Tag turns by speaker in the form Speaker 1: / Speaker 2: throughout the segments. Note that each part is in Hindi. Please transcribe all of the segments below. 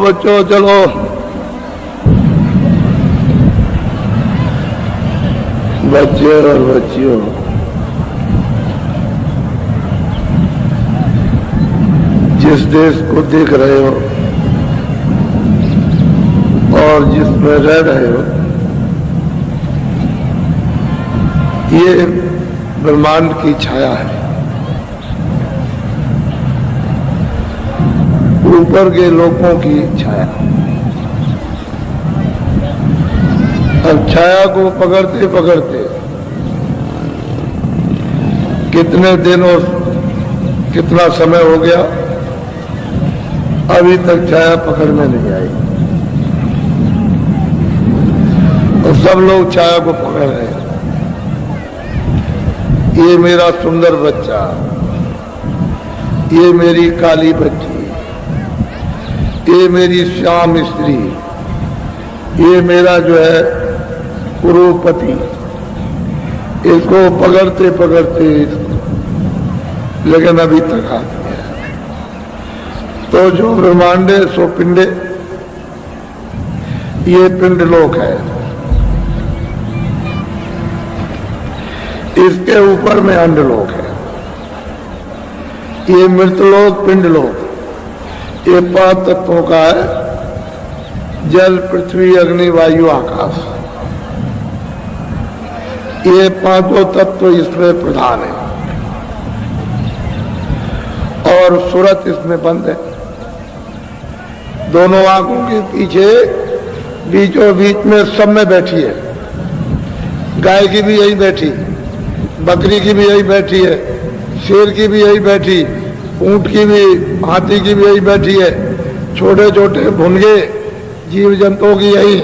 Speaker 1: बच्चों चलो, बच्चे और बच्चियों, जिस देश को देख रहे हो और जिसमें रह रहे हो, ये ब्रह्मांड की छाया है। ऊपर के लोगों की छाया। अब छाया को पकड़ते पकड़ते कितने दिन और कितना समय हो गया, अभी तक छाया पकड़ने नहीं आई और सब लोग छाया को पकड़ रहे हैं। ये मेरा सुंदर बच्चा, ये मेरी काली बच्ची, ये मेरी श्याम स्त्री, ये मेरा जो है कुरुपति, इसको पकड़ते पकड़ते लेकिन अभी तक हाथ में है। तो जो ब्रह्मांडे सो पिंडे, ये पिंड लोक है। इसके ऊपर में अंडलोक है। ये मृतलोक पिंडलोक, ये 5 तत्वों का है, जल पृथ्वी अग्नि वायु आकाश। ये 5 तत्व इसमें प्रधान है और सूरत इसमें बंद है। दोनों आंखों के पीछे बीचों बीच में सब में बैठी है। गाय की भी यही बैठी, बकरी की भी यही बैठी है, शेर की भी यही बैठी, ऊंट की भी, हाथी की भी यही बैठी है, छोटे छोटे भुनगे जीव जंतुओं की यही,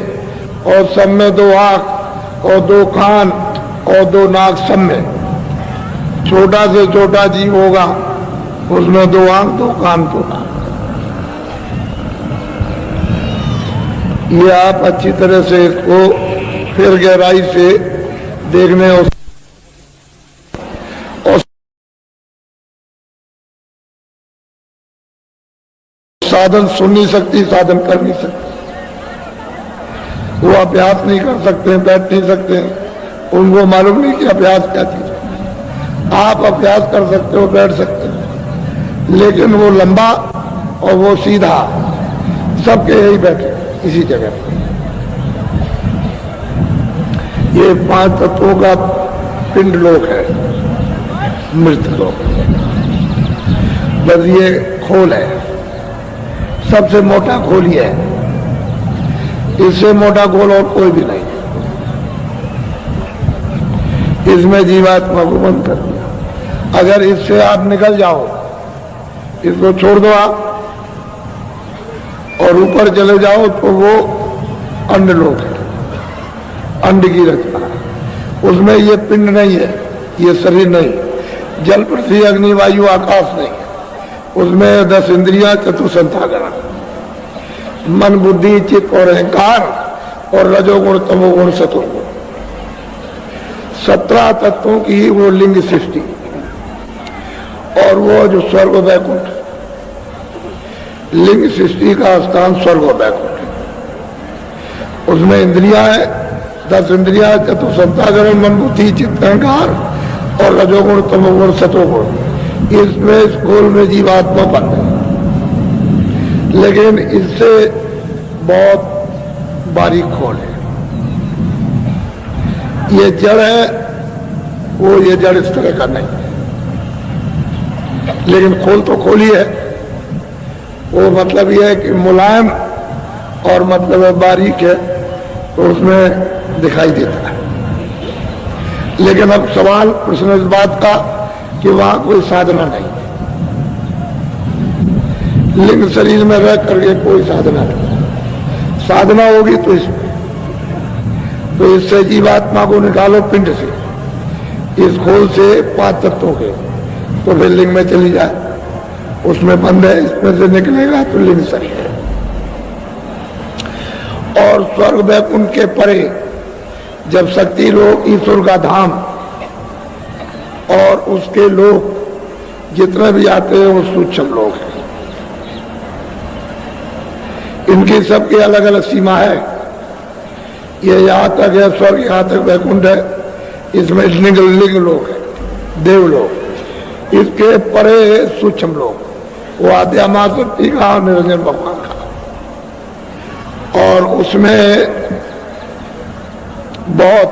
Speaker 1: और सब में 2 आंख और 2 कान और 2 नाक। सब में छोटा से छोटा जीव होगा उसमें 2 आंख 2 कान 2 नाक। ये आप अच्छी तरह से इसको फिर गहराई से देखने और साधन सुन नहीं सकती, साधन कर नहीं सकती, वो अभ्यास नहीं कर सकते, बैठ नहीं सकते, उनको मालूम नहीं कि अभ्यास क्या चीज है। आप अभ्यास कर सकते हो, बैठ सकते हो, लेकिन वो लंबा और वो सीधा सबके यही बैठे इसी जगह पर। ये 5 तत्वों का पिंड लोक है, मृत लोक। बस ये खोल है, सबसे मोटा खोल ही है, इससे मोटा खोल और कोई भी नहीं। इसमें जीवात्मा को बंद कर दिया। अगर इससे आप निकल जाओ, इसको छोड़ दो आप और ऊपर चले जाओ, तो वो अंड लोक है, अंड की रचना है। उसमें ये पिंड नहीं है, ये शरीर नहीं, जल पृथ्वी अग्नि वायु आकाश नहीं है। उसमें 10 इंद्रियां चतुसंतागण, मन बुद्धि चित्त और अहंकार और रजोगुण तमोगुण सतोगुण, 17 तत्वों की वो लिंग सृष्टि। और वो जो स्वर्ग वैकुंठ, लिंग सृष्टि का स्थान स्वर्ग वैकुंठ, उसमें इंद्रियां है, 10 इंद्रियां चतुसंतागण, मन बुद्धि चित्त अहंकार और रजोगुण तमोगुण सतोगुण। इसमें इस खोल में जीवात्मा बंद है, लेकिन इससे बहुत बारीक खोल है। ये जड़ है, वो ये जड़ इस तरह का नहीं है, लेकिन खोल तो खोल ही है। वो मतलब ये है कि मुलायम और मतलब है बारीक है, तो उसमें दिखाई देता है। लेकिन अब सवाल प्रश्न इस बात का कि वहां कोई साधना नहीं है, लिंग शरीर में रह करके कोई साधना नहीं। साधना होगी तो इससे जीवात्मा को निकालो पिंड से, इस खोल से 5 तत्वों के, तो फिर लिंग में चली जाए, उसमें बंद है, इसमें से निकलेगा तो लिंग शरीर है। और स्वर्ग वैकुंठ के परे जब शक्ति लोग ईश्वर का धाम और उसके लोग जितने भी आते हैं वो सूक्ष्म लोग हैं। इनकी सबकी अलग अलग सीमा है। ये यहाँ तक है स्वर्ग, यहाँ तक वैकुंठ है, इसमें लिंग लोग है, देवलोक। इसके परे सूक्ष्म लोग, वो आद्या शक्ति का, निरंजन भगवान का, और उसमें बहुत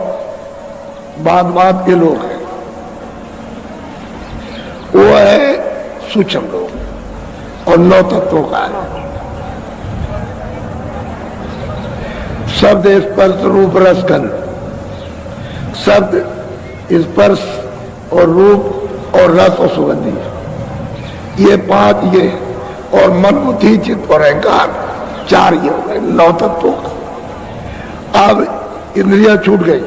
Speaker 1: बात के लोग हैं। वो है सूक्ष्म लोग और 9 तत्वों का है। शब्द स्पर्श रूप रस गंध, शब्द स्पर्श और रूप और रस और सुगंधी, ये 5 ये, और मन बुद्धि चित्त और अहंकार 4 ये हो गए 9 तत्वों का। अब इंद्रियां छूट गई,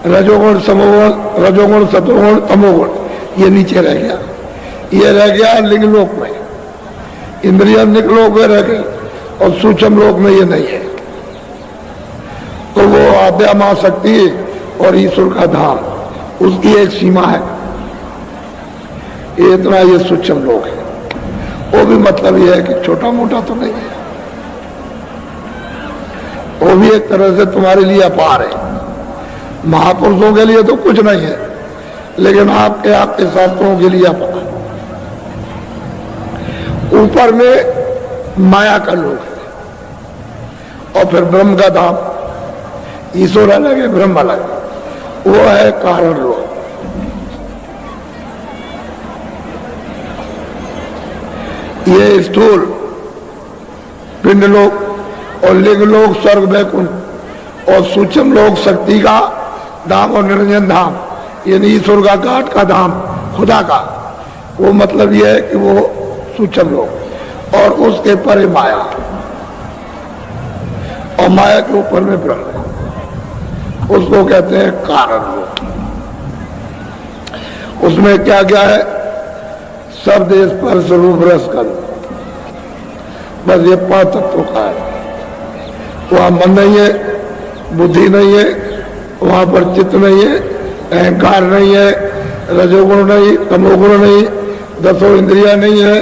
Speaker 1: रजोगुण समोगुण, रजोगुण सतोगुण तमोगुण, ये नीचे रह गया। ये रह गया लिंगलोक में, इंद्रिया लिंगलोक में रह गई, और सूक्ष्म लोक में ये नहीं है। तो वो आद्या मां शक्ति और ईश्वर का धाम, उसकी एक सीमा है। इतना ये सूक्ष्म लोक है। वो भी मतलब ये है कि छोटा मोटा तो नहीं है, वो भी एक तरह से तुम्हारे लिए अपार है। महापुरुषों के लिए तो कुछ नहीं है, लेकिन आपके शास्त्रों के लिए अपार। ऊपर में माया का लोक है, और फिर ब्रह्म का धाम, ईश्वर अलग है, ब्रह्म अलग है, वो है कारण लोक। ये स्थूल पिंड लोक और लिंग लोक स्वर्ग वैकुंठ, और सूक्ष्म लोक शक्ति का धाम और निरंजन धाम, यानी ईश्वर का घाट का धाम, खुदा का। वो मतलब ये है कि वो सूक्ष्म लोक, और उसके परे माया, और माया के ऊपर में ब्रह्म है, उसको कहते हैं कारण लोक। उसमें क्या क्या है? शब्द स्पर्श रूप रस गंध, बस ये 5 तत्वों का है। वहां मन नहीं है, बुद्धि नहीं है, वहां पर चित्त नहीं है, अहंकार नहीं है, रजोगुण नहीं, तमोगुण नहीं, 10 इंद्रियां नहीं है,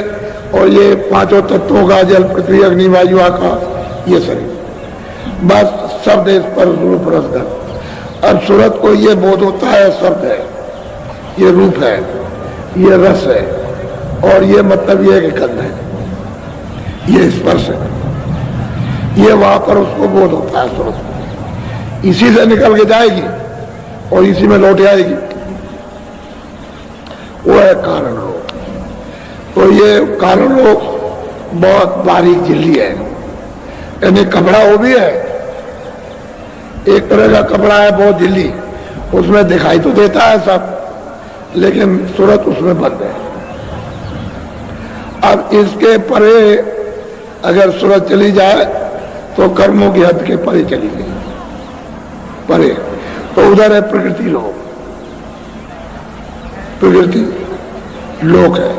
Speaker 1: और ये 5 तत्वों का जल पृथ्वी अग्नि वायु आकाश, ये शरीर। बस शब्द स्पर्श रूप रस गंध। अब सूरत को ये बोध होता है शब्द है, ये रूप है, ये रस है, और ये मतलब ये कि गंध है, ये स्पर्श है। ये वहां पर उसको बोध होता है सूरत को, इसी से निकल के जाएगी और इसी में लौट आएगी। वो है कारण लोक। तो ये कारण लोक बहुत बारीक झिल्ली है, यानी कपड़ा वो भी है, एक तरह का कपड़ा है बहुत झिल्ली, उसमें दिखाई तो देता है सब, लेकिन सूरत उसमें बंद है। अब इसके परे अगर सूरत चली जाए तो कर्मों की हद के परे चली गई, परे। तो उधर है प्रकृति लोक, प्रकृति लोक है,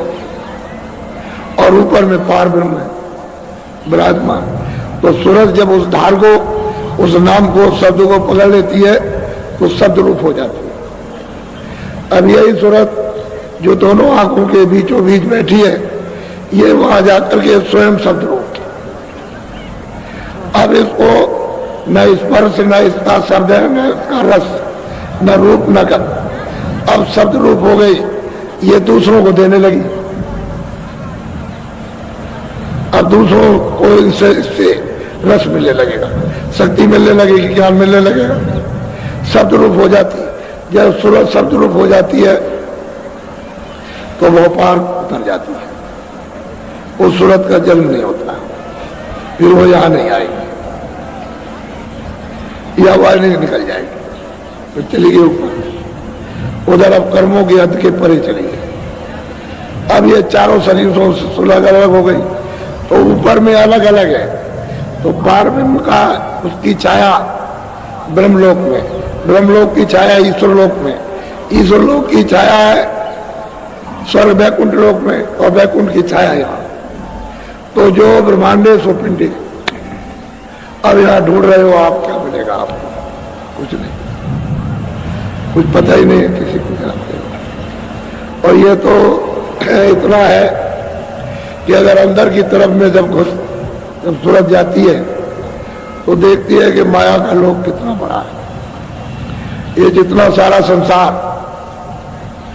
Speaker 1: और ऊपर में पार ब्रह्म है विराजमान। तो सूरज जब उस धार को, उस नाम को, शब्द को पकड़ लेती है तो शब्द रूप हो जाती है। अब यही सूरत जो दोनों आंखों के बीचों बीच बैठी है, ये वहां जाकर के स्वयं शब्द रूप। अब इसको न स्पर्श, न इसका शब्द है, न इसका रस, न रूप, न गंध, अब शब्द रूप हो गई। ये दूसरों को देने लगी, अब दूसरों को इससे रस मिलने लगेगा, शक्ति मिलने लगेगी, ज्ञान मिलने लगेगा, शब्द रूप हो जाती है। जब सूरत शब्द रूप हो जाती है तो वो पार उतर जाती है, उस सूरत का जन्म नहीं होता, फिर वो यहां नहीं आएगी, यह आवाज नहीं निकल जाएगी, तो चली गई ऊपर। उधर अब कर्मों की हद के परे चली गई। अब ये चारों शरीरों से अलग अलग हो गई, तो ऊपर में अलग अलग है, तो पार ब्रह्म का उसकी छाया ब्रह्मलोक में, ब्रह्मलोक की छाया ईश्वर लोक में, ईश्वर लोक की छाया है स्वर्ग वैकुंठ लोक में, और वैकुंठ की छाया यहाँ। तो जो ब्रह्मांडे सो पिंडी। अब यहाँ ढूंढ रहे हो आप, क्या मिलेगा आपको? कुछ नहीं, कुछ पता ही नहीं है किसी को जानते। और ये तो इतना है कि अगर अंदर की तरफ में जब जब सूरज जाती है तो देखती है कि माया का लोक कितना बड़ा है। ये जितना सारा संसार,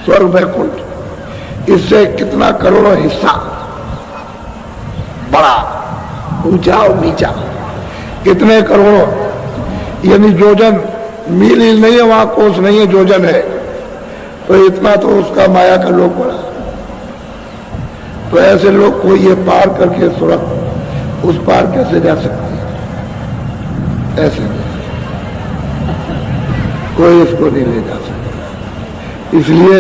Speaker 1: स्वर्ग वैकुंठ, इससे कितना करोड़ों हिस्सा बड़ा, ऊंचा और नीचा, कितने करोड़ों, यानी योजन, मील ही नहीं है वहां, कोस नहीं है, योजन है। तो इतना तो उसका माया का लोक बड़ा। तो ऐसे लोग को ये पार करके सुरत उस पार कैसे जा सकते हैं? ऐसे कोई इसको नहीं ले जा सकता। इसलिए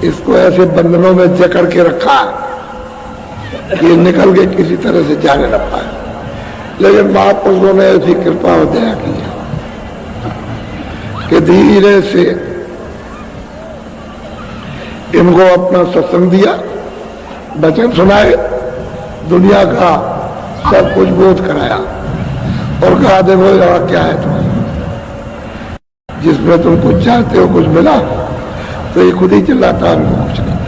Speaker 1: इसको ऐसे बंधनों में जकड़ के रखा कि निकल के किसी तरह से जाने न पाए। लेकिन महापुरुषों ने ऐसी कृपा और दया की कि धीरे से इनको अपना सत्संग दिया, वचन सुनाए, दुनिया का सब कुछ बोध कराया और कहा देखो यहाँ क्या है तुम्हारा, जिसमें तुम कुछ चाहते हो कुछ मिला, तो ये खुद ही चिल्लाता हमको कुछ नहीं।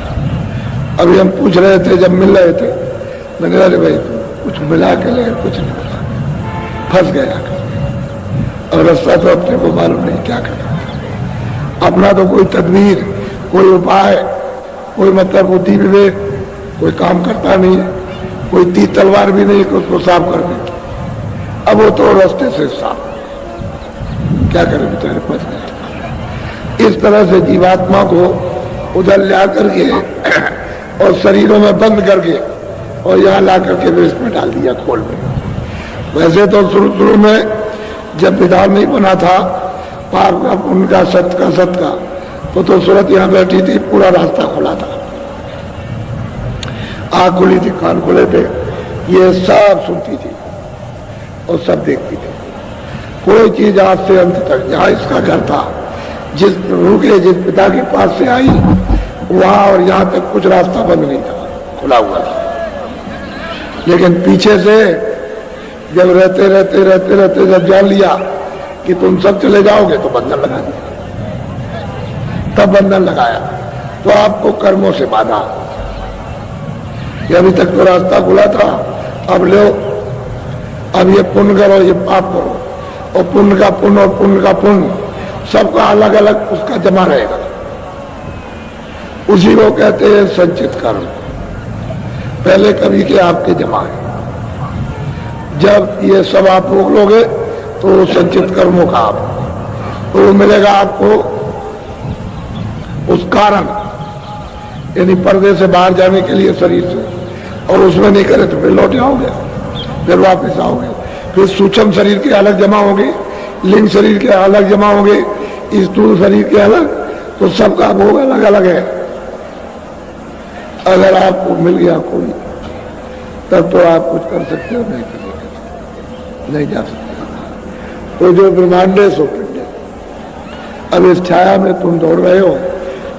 Speaker 1: अभी हम पूछ रहे थे जब मिल रहे थे, मैंने कहा अरे भाई कुछ मिला के, लेकिन कुछ नहीं मिला, फंस गया। और रास्ता तो अपने को मालूम नहीं क्या करना, अपना तो कोई तदबीर, कोई उपाय, कोई मतलब बुद्धि विवेक, कोई काम करता नहीं है, कोई तीर तलवार भी नहीं कि उसको साफ करने की। अब वो तो रास्ते से साफ, क्या करें बेचारे, फंस गए। इस तरह से जीवात्मा को उधर ला करके और शरीरों में बंद करके और यहाँ ला करके वेस्ट में डाल दिया, खोल में। वैसे तो शुरू में जब विधान नहीं बना था पाप का, पुण्य का, सत्य का, सत का, तो सूरत यहाँ बैठी थी, पूरा रास्ता खुला था, आँख खुली थी, कान खुले थे, ये सब सुनती थी और सब देखती थी। कोई चीज आज से अंत तक, जहाँ इसका घर था, जिस रूह जिस पिता के पास से आई, वहां और यहाँ तक कुछ रास्ता बंद नहीं था, खुला हुआ था। लेकिन पीछे से जब रहते रहते रहते रहते जब जान लिया कि तुम सब चले जाओगे, तो बंधन लगा दिया। तब बंधन लगाया तो आपको कर्मों से बाधा, अभी तक तो रास्ता खुला था, अब लो, अब ये पुण्य करो, ये पाप करो, और पुण्य का पुण्य और पुण्य का पुण्य सबका अलग अलग उसका जमा रहेगा। उसी को कहते हैं संचित कर्म। पहले कभी के आपके जमा है, जब ये सब आप रोक लोगे तो संचित कर्मों का आप, तो वो मिलेगा आपको उस कारण, यानी पर्दे से बाहर जाने के लिए शरीर से, और उसमें नहीं करे तो फिर लौट आओगे, फिर वापस आओगे, फिर सूक्ष्म शरीर के अलग जमा होंगे, लिंग शरीर के अलग जमा होंगे, स्थूल शरीर के अलग, तो सबका भोग अलग अलग है। अगर आपको मिल गया कोई, तब तो आप कुछ कर सकते हो, नहीं कर सकते, नहीं जा सकते। तो जो ब्रह्मांड है सो पिंड है। अब इस छाया में तुम दौड़ रहे हो,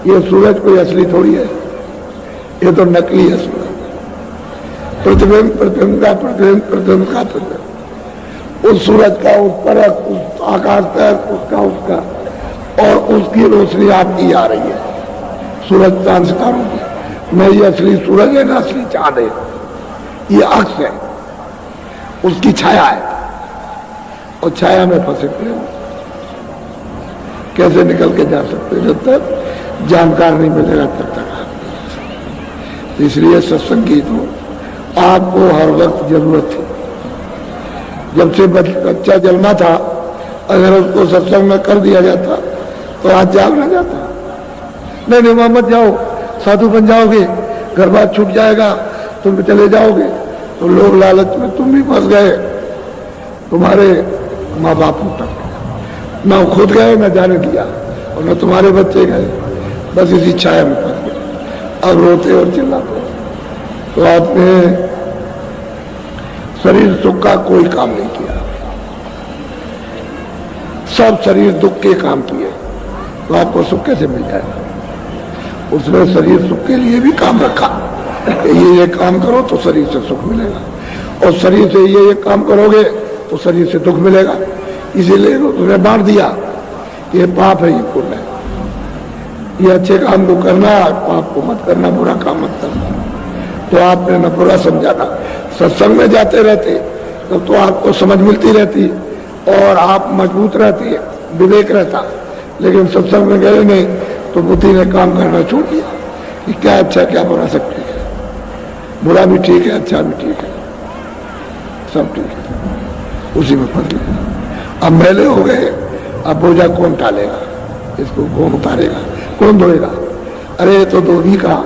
Speaker 1: ये सूरज कोई असली थोड़ी है, ये तो नकली है सूरज। प्रतिबिंब प्रतिबिंब का प्रतिबिंब, प्रतिबिंब का प्रतिबिंब, उस सूरज का, उस परत, उस आकाश तक, उसका और उसकी रोशनी आपकी आ रही है, सूरज चांद सितारों की। न ये असली सूरज है, न असली चांद है, ये अक्स है, उसकी छाया है, और छाया में फंसे पड़े कैसे निकल के जा सकते? जब तक जानकार नहीं मिलेगा तब तक आप नहीं जा सकते। इसलिए सत्संग की तो आपको हर वक्त जरूरत थी। जब से बच्चा जन्मा था, अगर उसको सत्संग में कर दिया जाता तो आज जाग ना जाता। नहीं नहीं, वहां मत जाओ, साधु बन जाओगे, घर बार छूट जाएगा, तुम चले जाओगे। तो लोग लालच में तुम भी फंस गए, तुम्हारे माँ बापों तक न खुद गए, न जाने दिया, और न तुम्हारे बच्चे गए, बस इसी छाया में फंस गए। अब रोते और चिल्लाते। तो आपने शरीर सुख का कोई काम नहीं किया, सब शरीर दुख के काम किए, तो आपको सुख कैसे मिल जाएगा? उसने शरीर सुख के लिए भी काम रखा, ये काम करो तो शरीर से सुख मिलेगा, और शरीर से ये काम करोगे तो शरीर से दुख मिलेगा। इसीलिए उसने बांट दिया, ये पाप है, ये पुण्य है, ये अच्छे काम को करना, पाप को मत करना, बुरा काम मत करना। तो आपने न बुरा समझाना, सत्संग में जाते रहते तो आपको समझ मिलती रहती और आप मजबूत रहते, विवेक रहता। लेकिन सत्संग में गए नहीं तो बुद्धि ने काम करना छोड़ दिया कि क्या अच्छा क्या बुरा, सब ठीक है, बुरा भी ठीक है, अच्छा भी ठीक है, सब ठीक है, उसी में फंस गए। अब मैले हो गए, अब बोझा कौन टालेगा, इसको कौन उतारेगा, कौन धोएगा? अरे तो धोबी का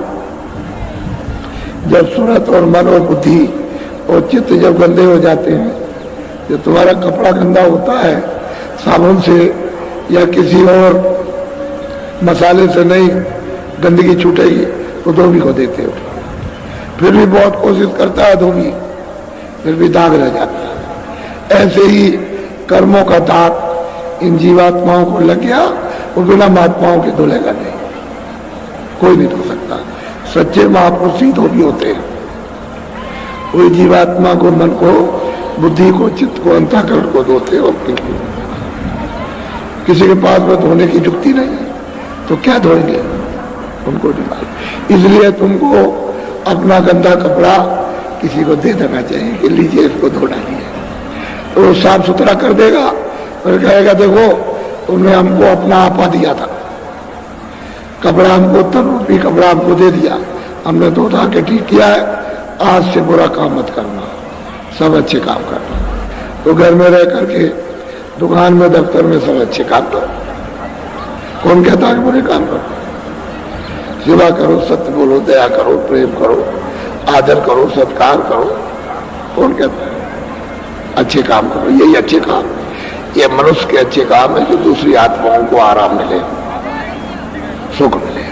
Speaker 1: जब सूरत और मन और बुद्धि और चित्त जब गंदे हो जाते हैं, जब तुम्हारा कपड़ा गंदा होता है साबुन से या किसी और मसाले से नहीं गंदगी छूटेगी तो धोबी को देते हो। फिर भी बहुत कोशिश करता है धोबी, फिर भी दाग रह जाता है। ऐसे ही कर्मों का दाग इन जीवात्माओं को लग गया, वो बिना महात्माओं के धुलेगा नहीं, कोई नहीं धो सकता। सच्चे महापुरुष ही धोबी होते हैं। कोई जीवात्मा को, मन को, बुद्धि को, चित्त को, अंतःकरण को धोते और किसी के पास में धोने की जुक्ति नहीं है तो क्या धोएंगे, उनको नहीं। इसलिए तुमको अपना गंदा कपड़ा किसी को दे देना चाहिए कि लीजिए इसको धो डालिए, तो साफ सुथरा कर देगा और कहेगा देखो तुमने हमको अपना आपा दिया था, कपड़ा हमको तन रूपी कपड़ा हमको दे दिया, हमने धो धा के ठीक किया है, आज से बुरा काम मत करना, सब अच्छे काम करना। तो घर में रह करके, दुकान में, दफ्तर में सब अच्छे काम करो। कौन कहता है बुरे काम करो? सेवा करो, सत्य बोलो, दया करो, प्रेम करो, आदर करो, सत्कार करो। कौन कहता है? अच्छे काम करो, यही अच्छे काम, ये मनुष्य के अच्छे काम है जो दूसरी आत्माओं को आराम मिले, सुख मिले।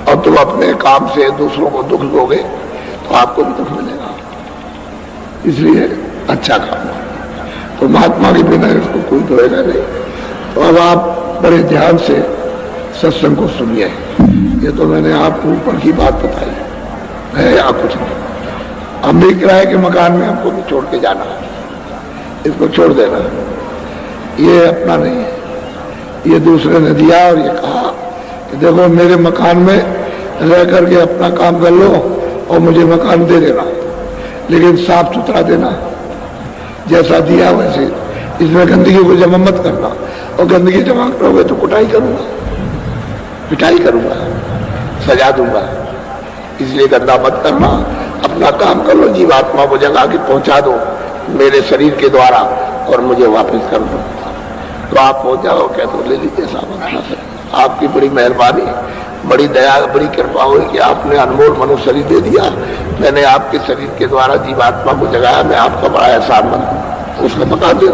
Speaker 1: और तुम अपने काम से दूसरों को दुख दोगे तो आपको भी दुख मिलेगा, इसलिए अच्छा काम है। तो महात्मा के बिना इसको कोई धोएगा नहीं। तो अब आप बड़े ध्यान से सत्संग को सुनिए। ये तो मैंने आपको ऊपर की बात बताई है या कुछ नहीं। हम भी किराए के मकान में हमको भी छोड़ के जाना, इसको छोड़ देना, ये अपना नहीं है। ये दूसरे ने दिया और ये कहा कि देखो मेरे मकान में रह करके अपना काम कर लो और मुझे मकान दे देना, लेकिन साफ सुथरा देना, जैसा दिया वैसे। इसमें गंदगी को जमा मत करना, और गंदगी जमा करोगे तो कुटाई करूंगा, पिटाई करूंगा, सजा दूंगा। इसलिए गंदा मत करना, अपना काम कर लो, जीवात्मा को जगा के पहुंचा दो मेरे शरीर के द्वारा और मुझे वापस कर दो। तो आप पहुंचाओ क्या तो ले लीजिए सामान। आपकी बड़ी मेहरबानी, बड़ी दया, बड़ी कृपा हुई कि आपने अनमोल मनुष्य शरीर दे दिया। मैंने आपके शरीर के द्वारा जीवात्मा को जगाया, मैं आपका बड़ा एहसान मंद। उसने बता दिया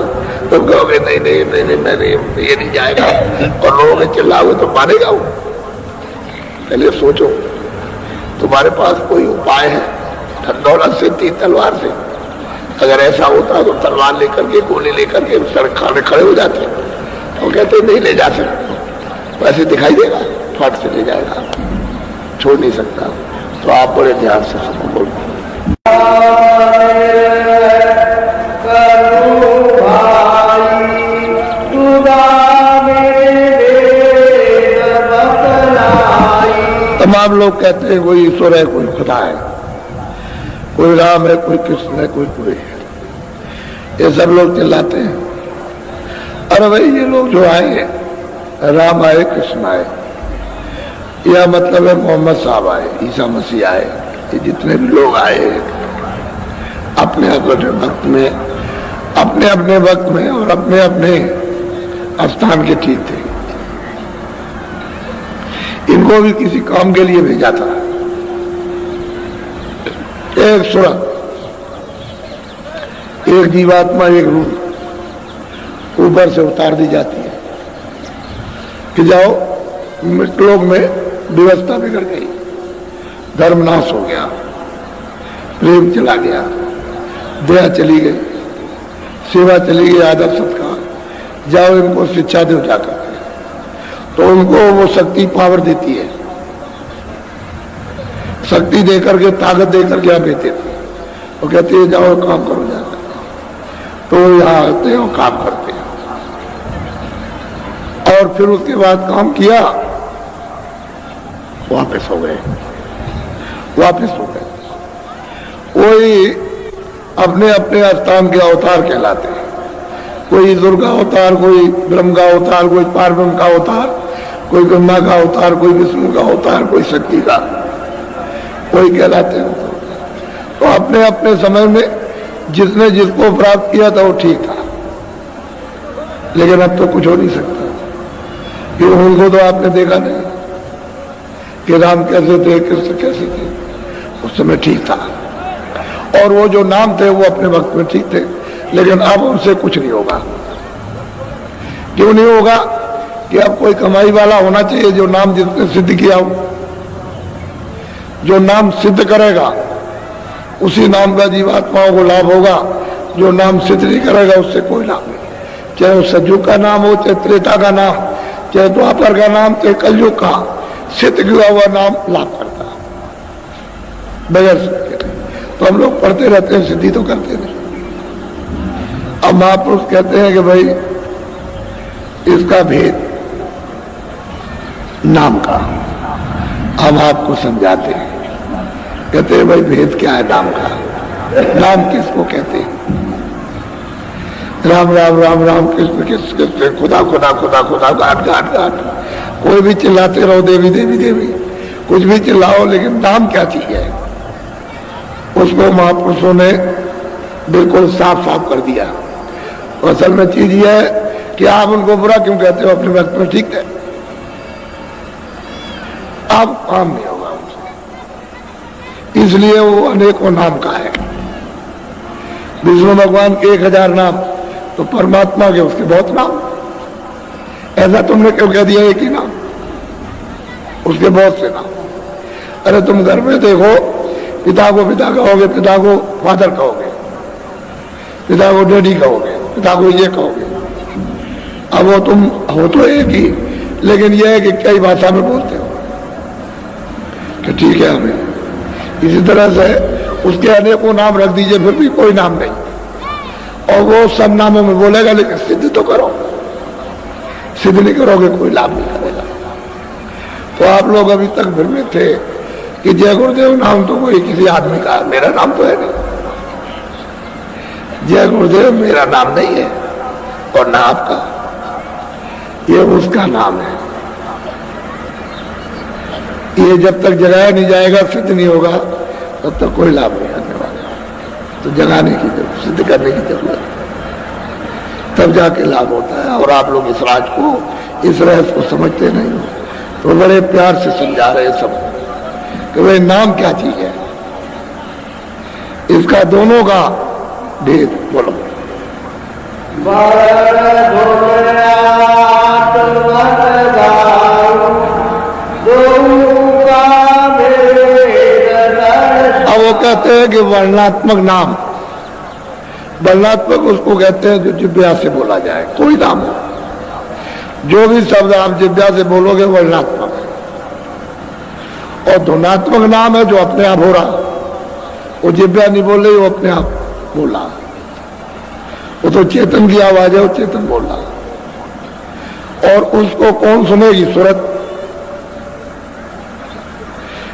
Speaker 1: तो कहोगे नहीं नहीं नहीं नहीं मैंने ये नहीं जाएगा, और लोगों ने चिल्लाओगे तो मानेगा वो। पहले सोचो तुम्हारे पास कोई उपाय है धन से, तीन तलवार से? अगर ऐसा होता तो तलवार लेकर के, गोली लेकर के सड़क खाने खड़े हो जाते। वो कहते नहीं ले जा सकते, वैसे दिखाई देगा, फट से ले जाएगा, छोड़ नहीं सकता। तो आप बड़े ध्यान से सुनो, बोलो। तमाम लोग कहते हैं कोई ईश्वर है, कोई खुदा है, कोई राम है, कोई कृष्ण है, कोई कोई है। ये सब लोग चिल्लाते हैं। अरे भाई ये लोग जो आए, राम आए, कृष्ण आए, यह मतलब है मोहम्मद साहब आए, ईसा मसीह आए, ये जितने भी लोग आए अपने अपने वक्त में, अपने अपने वक्त में और अपने अपने स्थान के ठीक थे। इनको भी किसी काम के लिए भेजा था। एक सूरत, एक जीवात्मा, एक रूह ऊपर से उतार दी जाती है कि जाओ मृतलोक में व्यवस्था बिगड़ गई, धर्मनाश हो गया, प्रेम चला गया, दया चली गई, सेवा चली गई, आदर सत्कार, जाओ इनको शिक्षा दो जाकर। तो उनको वो शक्ति पावर देती है, शक्ति देकर के, ताकत देकर के आप देते थे। वो कहते हैं जाओ काम करो जाकर। तो यहाँ आते हैं और काम करते हैं, और फिर उसके बाद काम किया, वापस हो गए, वापस हो गए। वही अपने अपने स्थान के अवतार कहलाते हैं। कोई दुर्गा अवतार, कोई ब्रह्म का अवतार, कोई पार्वती का अवतार, कोई ब्रह्मा का अवतार, कोई विष्णु का अवतार, कोई शक्ति का, कोई कहलाते हैं। तो अपने अपने समय में जिसने जिसको प्राप्त किया था वो ठीक था, लेकिन अब तो कुछ हो नहीं सकता। कि उनको तो आपने देखा नहीं कि राम कैसे थे, कृष्ण कैसे थे, उस समय ठीक था। और वो जो नाम थे वो अपने वक्त में ठीक थे, लेकिन अब उनसे कुछ नहीं होगा। क्यों नहीं होगा? कि अब कोई कमाई वाला होना चाहिए जो नाम जिसने सिद्ध किया हो। जो नाम सिद्ध करेगा उसी नाम का जीवात्माओं को लाभ होगा। जो नाम सिद्ध नहीं करेगा उससे कोई लाभ नहीं। चाहे वो सतयुग का नाम हो, चाहे त्रेता का नाम, चाहे द्वापर का नाम, चाहे कलयुग का, सिद्ध किया हुआ नाम लाभ करता है बगैर सिद्ध के। तो हम लोग पढ़ते रहते हैं, सिद्धि तो करते नहीं। अब महापुरुष कहते हैं कि भाई इसका भेद नाम का हम आपको समझाते हैं। कहते हैं भाई भेद क्या है नाम का? नाम किसको कहते हैं? राम राम राम राम, कृष्ण कृष्ण कृष्ण, खुदा खुदा खुदा खुदा, घाट घाट घाट, कोई भी चिल्लाते रहो, देवी देवी देवी, कुछ भी चिल्लाओ, लेकिन नाम क्या चीज है उसको महापुरुषों ने बिल्कुल साफ साफ कर दिया। तो असल में चीज यह है कि आप उनको बुरा क्यों कहते हो? अपने वक्त में ठीक है, अब काम नहीं होगा उनसे, इसलिए वो अनेकों नाम का है। विष्णु भगवान के 1000 नाम, तो परमात्मा के उसके बहुत नाम। ऐसा तुमने क्यों कह दिया एक ही नाम? उसके बहुत से नाम। अरे तुम घर में देखो, पिता को पिता कहोगे, पिता को फादर कहोगे, पिता को डैडी कहोगे, पिता को ये कहोगे। अब वो तुम हो तो एक ही, लेकिन यह है कि कई भाषा में बोलते हो कि ठीक है हमें। इसी तरह से उसके अनेकों नाम रख दीजिए, फिर भी कोई नाम नहीं, और वो सब नामों में बोलेगा, लेकिन सिद्ध तो करो। सिद्ध नहीं करोगे कोई लाभ नहीं करेगा। तो आप लोग अभी तक फिर में थे कि जय गुरुदेव नाम तो कोई किसी आदमी का, मेरा नाम तो है नहीं। जय गुरुदेव मेरा नाम नहीं है और ना आपका, ये उसका नाम है। ये जब तक जगाया नहीं जाएगा, सिद्ध नहीं होगा, तब तक कोई लाभ नहीं करने वाला। तो जगाने की जरूरत, सिद्ध करने की जरूरत, तब जाके लाभ होता है। और आप लोग इस राज को, इस रहस्य को समझते नहीं हो, तो बड़े प्यार से समझा रहे सब कि भाई नाम क्या चीज है, इसका दोनों का भेद बोलो। अब वो कहते हैं कि वर्णात्मक नाम, वर्णात्मक उसको कहते हैं जो जिह्वा से बोला जाए, कोई नाम हो, जो भी शब्द आप जिह्वा से बोलोगे वर्णात्मक। और ध्वनात्मक नाम है जो अपने आप हो रहा, वो जिह्वा नहीं बोल रही, वो अपने आप बोला। वो तो चेतन की आवाज है, वो चेतन बोल रहा। और उसको कौन सुनेगी? सुरत।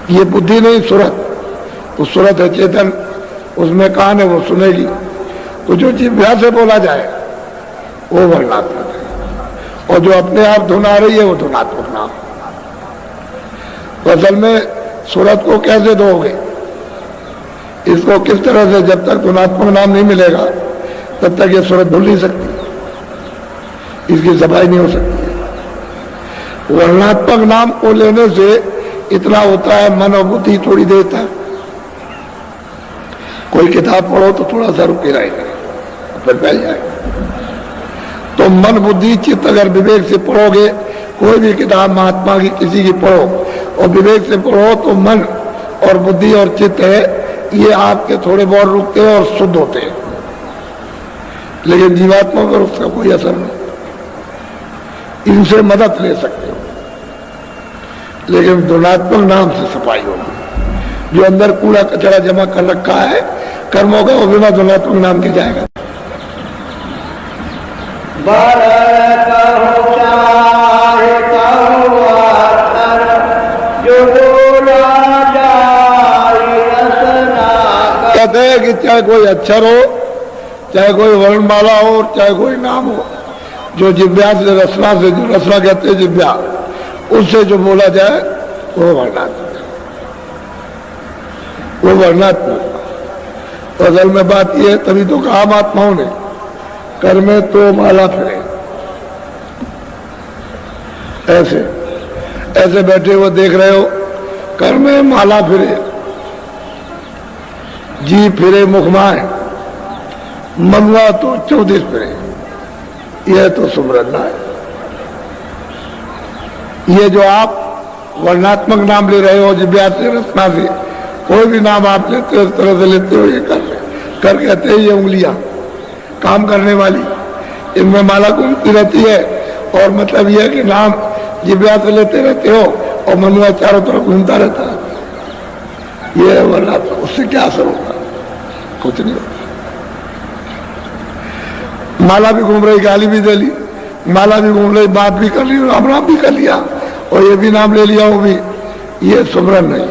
Speaker 1: ये बुद्धि नहीं, सुरत। तो सुरत है चेतन, उसमें कान है, वो सुनेगी। तो जो जिह्वा से बोला जाए वो वर्णात्मक है, और जो अपने आप धुन आ रही है वो धुनात्मक नाम। तो असल में सुरत को कैसे दोगे? इसको किस तरह से? जब तक धुनात्मक नाम नहीं मिलेगा तब तक ये सुरत भूल नहीं सकती, इसकी सफाई नहीं हो सकती है। वर्णात्मक नाम को लेने से इतना होता है, मन और बुद्धि थोड़ी देर तक, कोई किताब पढ़ो तो थोड़ा सा रुके रहेगा, फिर फैल जाएगा। तो मन बुद्धि चित्त अगर विवेक से पढ़ोगे, कोई भी किताब महात्मा की किसी की पढ़ो और विवेक से पढ़ो, तो मन और बुद्धि और चित्त है, ये आपके थोड़े बहुत रुकते हैं और शुद्ध होते हैं, लेकिन जीवात्मा पर उसका कोई असर नहीं। इनसे मदद ले सकते हो, लेकिन धुनात्मक नाम से सफाई होगी। जो अंदर कूड़ा कचरा जमा कर रखा है कर्मों का, वो बिना धुनात्मक नाम के जाएगा। कहते हैं कि चाहे कोई अक्षर हो, चाहे कोई वर्णमाला हो, चाहे कोई नाम हो, जो जिब्या से रसना से, जो रसना कहते हैं जिब्या, उससे जो बोला जाए वो वर्णात्मक, वो वर्णात्मक। तो असल में बात यह है, तभी तो कहा महात्माओं ने, कर में तो माला फिरे। ऐसे ऐसे बैठे हुए देख रहे हो, कर में माला फिरे, जी फिरे मुखमाए, मनवा तो 34 फिरे। यह तो सुमरना है। ये जो आप वर्णात्मक नाम ले रहे हो, जिब्या से रचना से, कोई भी नाम आप लेते हो, इस तरह से लेते हो, ये कर कहते हैं ये उंगलियां काम करने वाली, इनमें माला घूमती रहती है। और मतलब यह है कि नाम जिब्या से लेते रहते हो और मनुआ चारों तरफ घूमता रहता है। ये वर्णात्मक, उससे क्या असर होगा? कुछ नहीं होता। माला भी घूम रही, गाली भी दे ली, माला भी घूम रही, बात भी कर ली, राम राम भी कर लिया, और ये भी नाम ले लिया, वो भी। ये सुमरन नहीं,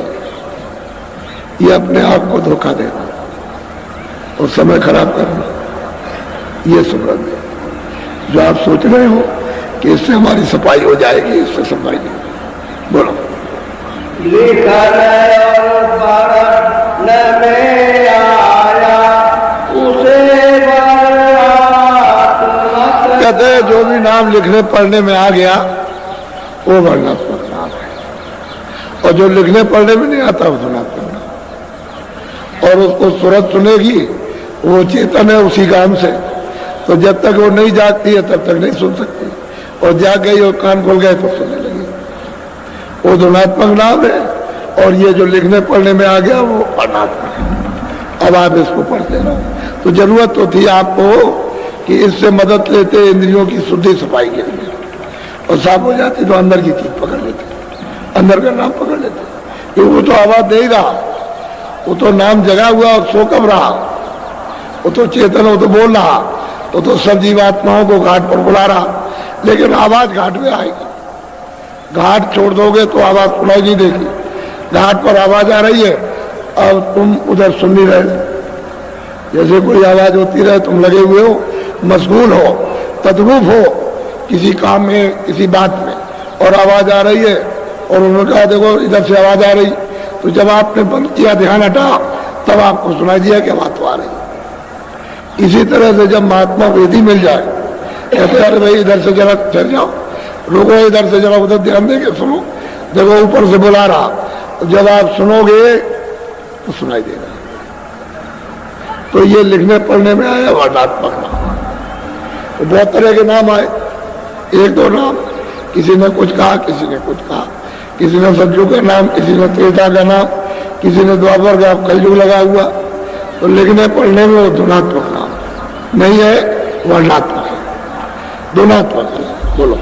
Speaker 1: ये अपने आप को धोखा देना और समय खराब करना, ये सुमरन है। जो आप सोच रहे हो कि इससे हमारी सफाई हो जाएगी, इससे सफाई नहीं। बोलो। कहते हैं जो भी नाम लिखने पढ़ने में आ गया वो वर्णात्मक नाम है, और जो लिखने पढ़ने में नहीं आता वो धनात्मक नाम। और उसको सूरत सुनेगी, वो चेतन है उसी काम से, तो जब तक वो नहीं जागती है तब तक नहीं सुन सकती, और जाग गई और कान खोल गए तो सुनने लगी। वो धनात्मक नाम है, और ये जो लिखने पढ़ने में आ गया वो वर्णात्मक है। अब आप इसको पढ़ते रहो। तो जरूरत तो थी आपको कि इससे मदद लेते इंद्रियों की शुद्धि सफाई के लिए, और साफ हो जाती तो अंदर की चीज पकड़ लेते, अंदर का नाम पकड़ लेते। क्योंकि वो तो आवाज दे ही रहा, वो तो नाम जगा हुआ और सो कब रहा, वो तो चेतन, वो तो बोल रहा, वो तो सब जीवात्माओं को घाट पर बुला रहा, लेकिन आवाज घाट में आएगी। घाट छोड़ दोगे तो आवाज सुनाई नहीं देगी। घाट पर आवाज आ रही है, अब तुम उधर सुन नहीं रहे। जैसे कोई आवाज होती रहे, तुम लगे हुए हो, मशगूल हो, तद्रूप हो किसी काम में, किसी बात में, और आवाज आ रही है, और उन्होंने कहा देखो इधर से आवाज आ रही, तो जब आपने बंद किया, ध्यान हटा, तब आपको सुनाई दिया कि आवाज तो आ रही। इसी तरह से जब महात्मा वेदी मिल जाए, कहते अरे भाई इधर से जरा चल जाओ, रुको, इधर से जरा उधर ध्यान देके सुनो, देखो ऊपर से बुला रहा, तो जब आप सुनोगे तो सुनाई देगा। तो ये लिखने पढ़ने में आया वर्णात्मक नाम। तो बहुत तरह के नाम आए, एक दो नाम, किसी ने कुछ कहा, किसी ने कुछ कहा, किसी ने सतयुग का नाम, किसी ने त्रेता का नाम, किसी ने द्वापर का, कलयुग लगा हुआ। तो लिखने पढ़ने में वो धुनात्मक नाम नहीं है, वर्णात्मक है, धुनात्मक है। बोलो।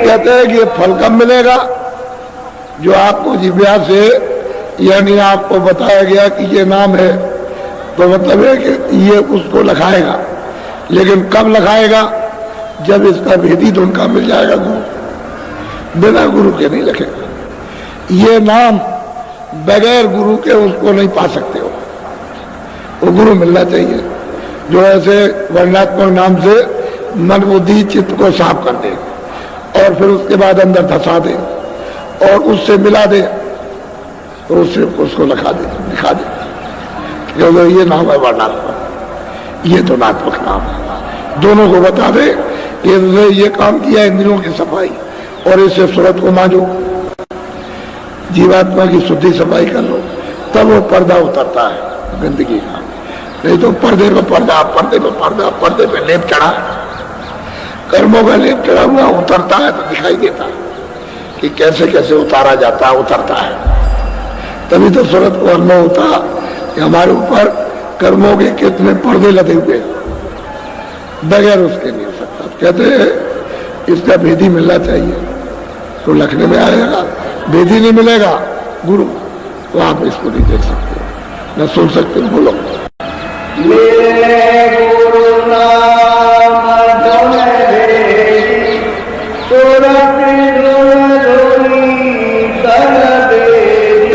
Speaker 1: कहते हैं कि ये फल कब मिलेगा? जो आपको जिब्या से, यानी आपको बताया गया कि ये नाम है, तो मतलब है कि ये उसको लखाएगा। लेकिन कब लखाएगा? जब इसका भेदी धुन का मिल जाएगा गुरु। बिना गुरु के नहीं लखेगा। ये नाम बगैर गुरु के उसको नहीं पा सकते हो, वो गुरु मिलना चाहिए, जो ऐसे वर्णात्मक नाम से मन बुद्धि चित्त को साफ कर दे, और फिर उसके बाद अंदर धसा दे, और उससे मिला दे, तो उससे उसको लिखा दे, क्योंकि ये नाम है वर्णात्मक, ये तो नात्मक नाम है। दोनों को बता दे कि ये काम किया इंद्रियों की सफाई, और इससे सूरत को मांझो, जीवात्मा की शुद्धि सफाई कर लो, तब वो पर्दा उतरता है गंदगी का। नहीं तो पर्दे पे पर्दा, पर्दे पे पर्दा, पर्दे पे लेप चढ़ा, कर्मों का लेप चढ़ा हुआ उतरता है तो दिखाई देता है कि कैसे कैसे उतारा जाता है, उतरता है। तभी तो सूरत को अनुभव होता कि हमारे ऊपर कर्मों के कितने पर्दे लदे हुए, बगैर उसके नहीं हो सकता। कहते हैं इसका भेदी मिलना चाहिए, तो लखने में आएगा। भेदी नहीं मिलेगा गुरु, तो आप इसको नहीं देख सकते, न सुन सकते। बोलो। मेरे गुरु नाम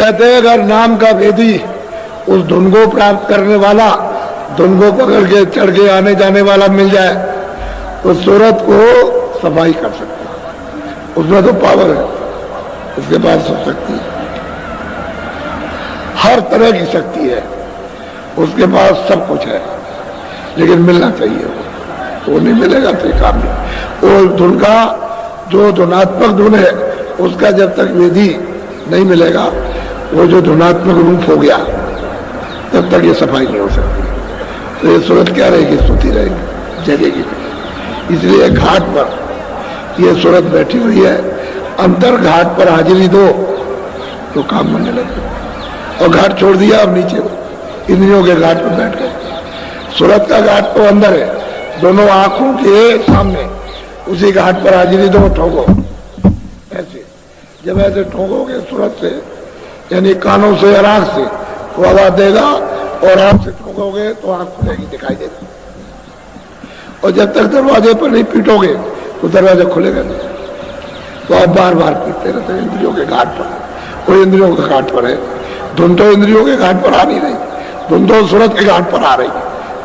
Speaker 1: कहते हैं अगर नाम का वेदी उस धुन को प्राप्त करने वाला, धुन को पकड़ के चढ़ के आने जाने वाला मिल जाए तो सूरत को सफाई कर सकता है। उसमें तो पावर है, उसके पास सब शक्ति है, हर तरह की शक्ति है, उसके पास सब कुछ है, लेकिन मिलना चाहिए। वो नहीं मिलेगा तो काम नहीं। वो धुन का जो धुनात्मक धुन है उसका जब तक वेदी नहीं मिलेगा, वो जो धुनात्मक रूप हो गया तब तक ये सफाई नहीं हो सकती। तो ये सूरत क्या रहेगी? सोती रहेगी, जगेगी। इसलिए घाट पर ये सूरत बैठी हुई है, अंतर घाट पर हाजिरी दो तो काम बनने लगे। और घाट छोड़ दिया, अब नीचे इंद्रियों के घाट पर बैठ गए। सूरत का घाट तो अंदर है, दोनों आंखों के सामने, उसी घाट पर हाजिरी दो, ठोको। ऐसे जब ऐसे ठोकोगे सूरत से, यानी कानों से और आंख से, वो आवाज देगा, और आंख से ठोकोगे तो आंख खुलेगी, दिखाई देगी। और जब तक दरवाजे पर नहीं पीटोगे तो दरवाजा खुलेगा नहीं। तो आप बार बार पीटते रहते हैं इंद्रियों के घाट पर। कोई इंद्रियों के घाट पर है, धुन तो इंद्रियों के घाट पर आ नहीं रही, धुन तो सूरत के घाट पर आ रही,